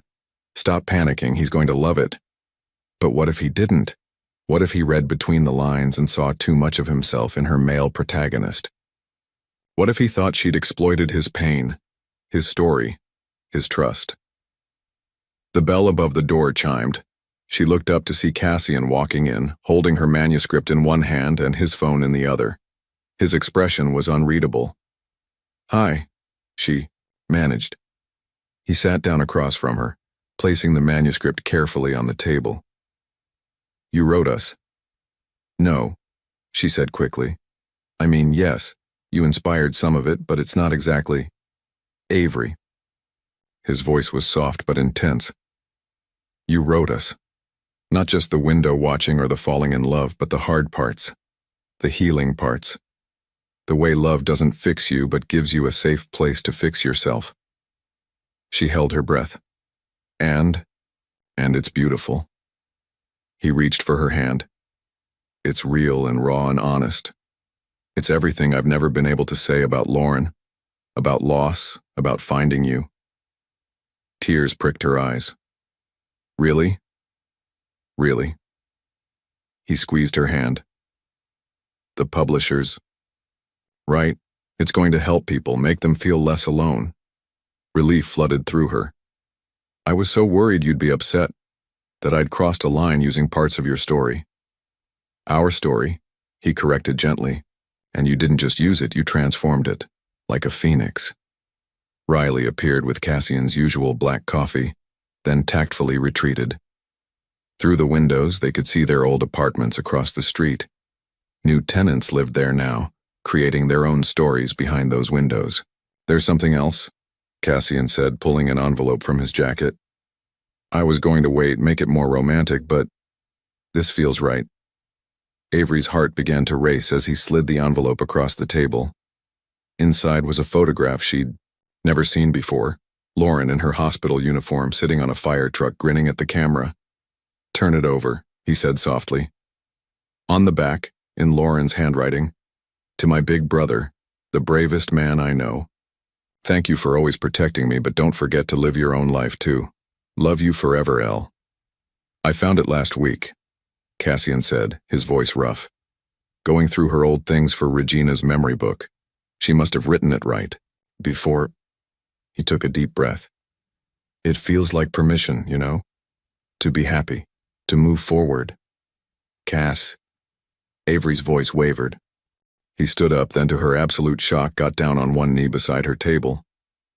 Stop panicking, he's going to love it. But what if he didn't? What if he read between the lines and saw too much of himself in her male protagonist? What if he thought she'd exploited his pain, his story, his trust? The bell above the door chimed. She looked up to see Cassian walking in, holding her manuscript in one hand and his phone in the other. His expression was unreadable. "Hi," she managed. He sat down across from her, placing the manuscript carefully on the table. "You wrote us." "No," she said quickly. "I mean, yes, you inspired some of it, but it's not exactly Avery." His voice was soft but intense. "You wrote us. Not just the window watching or the falling in love, but the hard parts, the healing parts. The way love doesn't fix you but gives you a safe place to fix yourself." She held her breath. And it's beautiful." He reached for her hand. "It's real and raw and honest. It's everything I've never been able to say about Lauren, about loss, about finding you." Tears pricked her eyes. "Really? Really?" He squeezed her hand. "The publishers. Right, it's going to help people, make them feel less alone." Relief flooded through her. "I was so worried you'd be upset, that I'd crossed a line using parts of your story." "Our story," he corrected gently, "and you didn't just use it, you transformed it, like a phoenix." Riley appeared with Cassian's usual black coffee, then tactfully retreated. Through the windows, they could see their old apartments across the street. New tenants lived there now, creating their own stories behind those windows. "There's something else," Cassian said, pulling an envelope from his jacket. "I was going to wait, make it more romantic, but this feels right." Avery's heart began to race as he slid the envelope across the table. Inside was a photograph she'd never seen before, Lauren in her hospital uniform sitting on a fire truck grinning at the camera. "Turn it over," he said softly. On the back, in Lauren's handwriting, "To my big brother, the bravest man I know. Thank you for always protecting me, but don't forget to live your own life too. Love you forever, Elle." "I found it last week," Cassian said, his voice rough. "Going through her old things for Regina's memory book. She must have written it right. Before..." He took a deep breath. "It feels like permission, you know? To be happy, to move forward." "Cass..." Avery's voice wavered. He stood up, then to her absolute shock got down on one knee beside her table.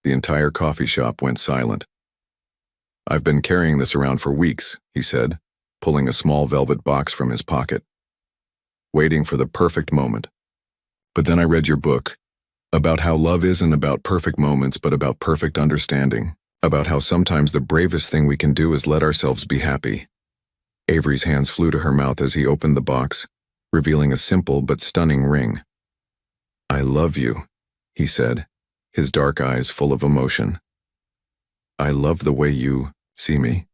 The entire coffee shop went silent. "I've been carrying this around for weeks," he said, pulling a small velvet box from his pocket. "Waiting for the perfect moment. But then I read your book, about how love isn't about perfect moments but about perfect understanding, about how sometimes the bravest thing we can do is let ourselves be happy." Avery's hands flew to her mouth as he opened the box, revealing a simple but stunning ring. "I love you," he said, his dark eyes full of emotion. "I love the way you see me.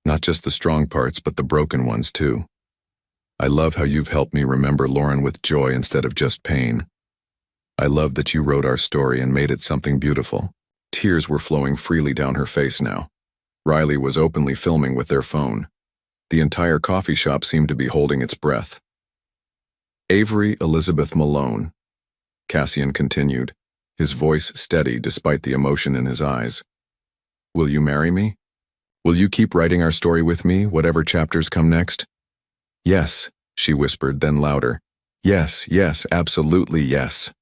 Not just the strong parts, but the broken ones too. I love how you've helped me remember Lauren with joy instead of just pain. I love that you wrote our story and made it something beautiful." Tears were flowing freely down her face now. Riley was openly filming with their phone. The entire coffee shop seemed to be holding its breath. "Avery Elizabeth Malone," Cassian continued, his voice steady despite the emotion in his eyes. "Will you marry me? Will you keep writing our story with me, whatever chapters come next?" "Yes," she whispered, then louder. "Yes, yes, absolutely yes."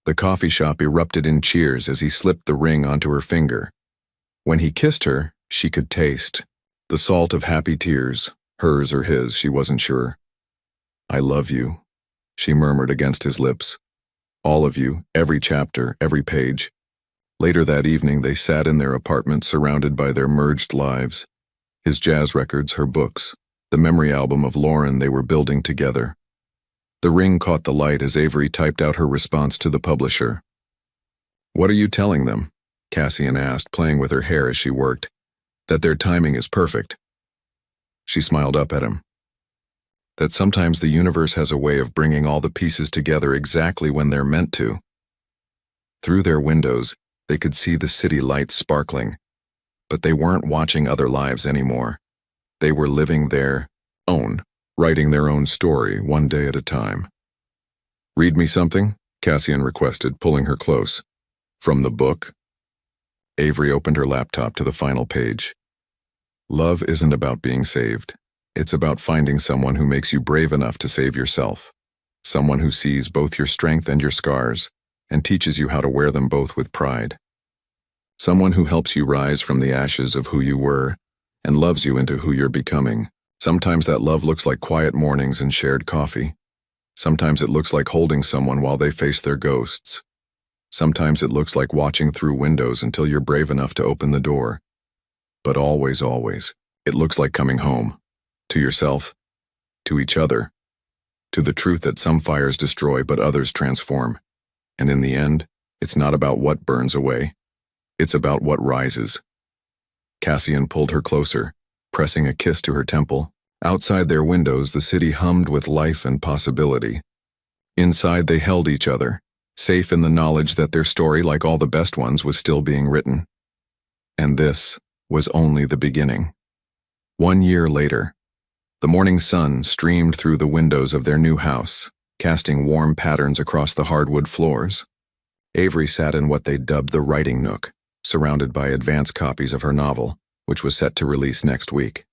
The coffee shop erupted in cheers as he slipped the ring onto her finger. When he kissed her, she could taste the salt of happy tears, hers or his, she wasn't sure. "I love you," she murmured against his lips. "All of you, every chapter, every page." Later that evening, they sat in their apartment surrounded by their merged lives. His jazz records, her books, the memory album of Lauren they were building together. The ring caught the light as Avery typed out her response to the publisher. "What are you telling them?" Cassian asked, playing with her hair as she worked. "That their timing is perfect?" She smiled up at him. that sometimes the universe has a way of bringing all the pieces together exactly when they're meant to. Through their windows, they could see the city lights sparkling, but they weren't watching other lives anymore. They were living their own, writing their own story one day at a time. "Read me something?" Cassian requested, pulling her close. "From the book?" Avery opened her laptop to the final page. "Love isn't about being saved. It's about finding someone who makes you brave enough to save yourself. Someone who sees both your strength and your scars, and teaches you how to wear them both with pride. Someone who helps you rise from the ashes of who you were, and loves you into who you're becoming. Sometimes that love looks like quiet mornings and shared coffee. Sometimes it looks like holding someone while they face their ghosts. Sometimes it looks like watching through windows until you're brave enough to open the door. But always, it looks like coming home. To yourself, to each other, to the truth that some fires destroy but others transform. And in the end, it's not about what burns away. It's about what rises." Cassian pulled her closer, pressing a kiss to her temple. Outside their windows, the city hummed with life and possibility. Inside, they held each other, safe in the knowledge that their story, like all the best ones, was still being written. And this was only the beginning. 1 year later, the morning sun streamed through the windows of their new house, casting warm patterns across the hardwood floors. Avery sat in what they dubbed the writing nook, surrounded by advance copies of her novel, which was set to release next week.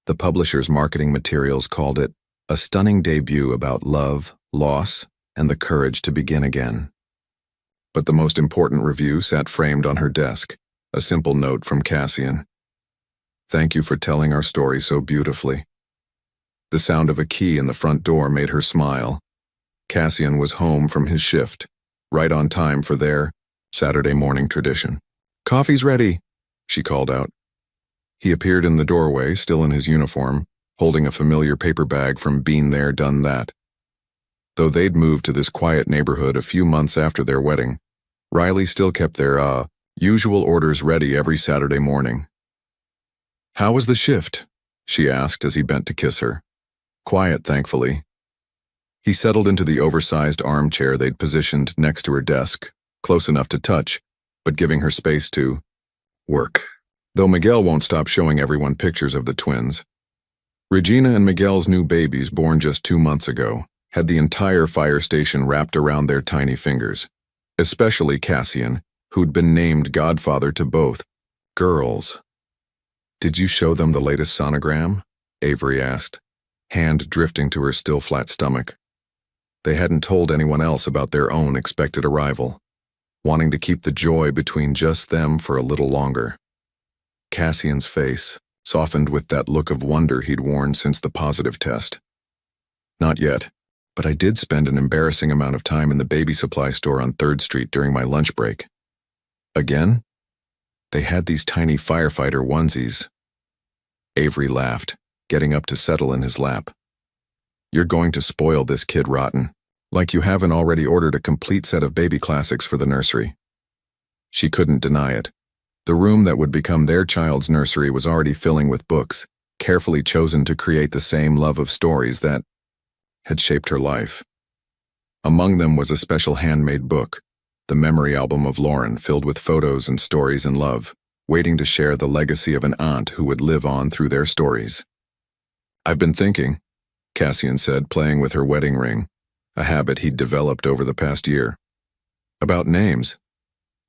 The publisher's marketing materials called it a stunning debut about love, loss, and the courage to begin again. But the most important review sat framed on her desk, a simple note from Cassian. "Thank you for telling our story so beautifully." The sound of a key in the front door made her smile. Cassian was home from his shift, right on time for their Saturday morning tradition. "Coffee's ready," she called out. He appeared in the doorway, still in his uniform, holding a familiar paper bag from Been There, Done That. Though they'd moved to this quiet neighborhood a few months after their wedding, Riley still kept their, usual orders ready every Saturday morning. "How was the shift?" she asked as he bent to kiss her. "Quiet, thankfully." He settled into the oversized armchair they'd positioned next to her desk, close enough to touch, but giving her space to work. Though Miguel won't stop showing everyone pictures of the twins. Regina and Miguel's new babies, born just 2 months ago, had the entire fire station wrapped around their tiny fingers, especially Cassian, who'd been named godfather to both girls. "Did you show them the latest sonogram?" Avery asked, hand drifting to her still flat stomach. They hadn't told anyone else about their own expected arrival, wanting to keep the joy between just them for a little longer. Cassian's face softened with that look of wonder he'd worn since the positive test. "Not yet, but I did spend an embarrassing amount of time in the baby supply store on 3rd Street during my lunch break." "Again?" "They had these tiny firefighter onesies." Avery laughed, getting up to settle in his lap. "You're going to spoil this kid rotten, like you haven't already ordered a complete set of baby classics for the nursery." She couldn't deny it. The room that would become their child's nursery was already filling with books, carefully chosen to create the same love of stories that had shaped her life. Among them was a special handmade book, the memory album of Lauren, filled with photos and stories and love, waiting to share the legacy of an aunt who would live on through their stories. "I've been thinking," Cassian said, playing with her wedding ring, a habit he'd developed over the past year. "About names."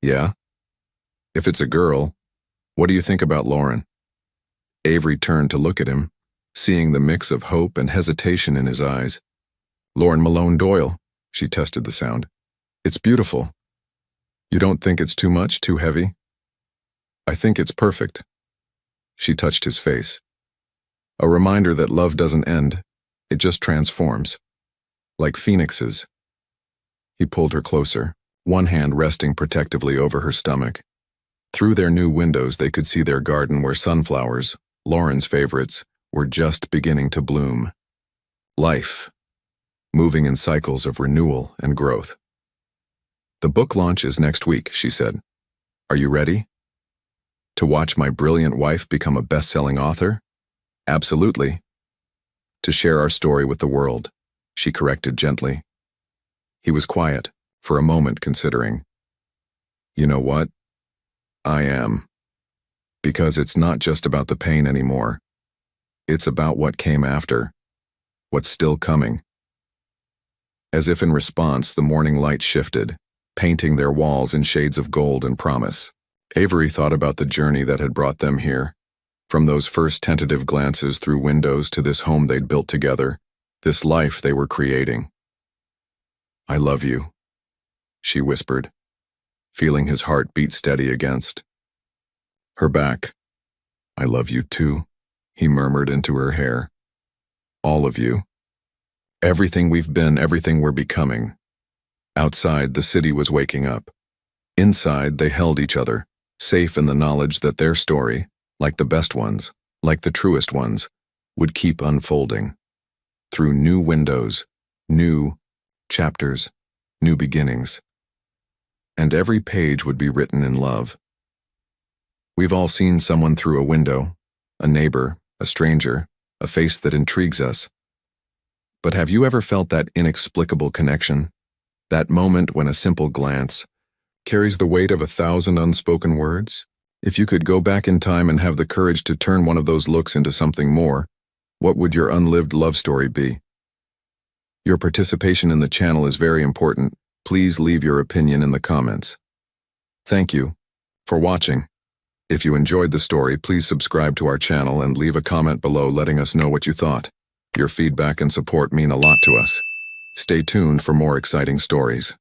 "Yeah? If it's a girl, what do you think about Lauren?" Avery turned to look at him, seeing the mix of hope and hesitation in his eyes. "Lauren Malone Doyle," she tested the sound. "It's beautiful. You don't think it's too much, too heavy?" "I think it's perfect." She touched his face. A reminder that love doesn't end, it just transforms. Like phoenixes. He pulled her closer, one hand resting protectively over her stomach. Through their new windows, they could see their garden where sunflowers, Lauren's favorites, were just beginning to bloom. Life, moving in cycles of renewal and growth. "The book launch is next week," she said. "Are you ready? To watch my brilliant wife become a best-selling author?" "Absolutely." to share our story with the world, she corrected gently. He was quiet, for a moment considering. You know what? I am. Because it's not just about the pain anymore. It's about what came after. What's still coming. As if in response, the morning light shifted, painting their walls in shades of gold and promise. Avery thought about the journey that had brought them here. From those first tentative glances through windows to this home they'd built together, this life they were creating. I love you, she whispered, feeling his heart beat steady against her back. I love you too, he murmured into her hair. All of you. Everything we've been, everything we're becoming. Outside, the city was waking up. Inside, they held each other, safe in the knowledge that their story, like the best ones, like the truest ones, would keep unfolding. Through new windows, new chapters, new beginnings. And every page would be written in love. We've all seen someone through a window, a neighbor, a stranger, a face that intrigues us. But have you ever felt that inexplicable connection? That moment when a simple glance carries the weight of 1,000 unspoken words? If you could go back in time and have the courage to turn one of those looks into something more, what would your unlived love story be? Your participation in the channel is very important. Please leave your opinion in the comments. Thank you for watching. If you enjoyed the story, please subscribe to our channel and leave a comment below letting us know what you thought. Your feedback and support mean a lot to us. Stay tuned for more exciting stories.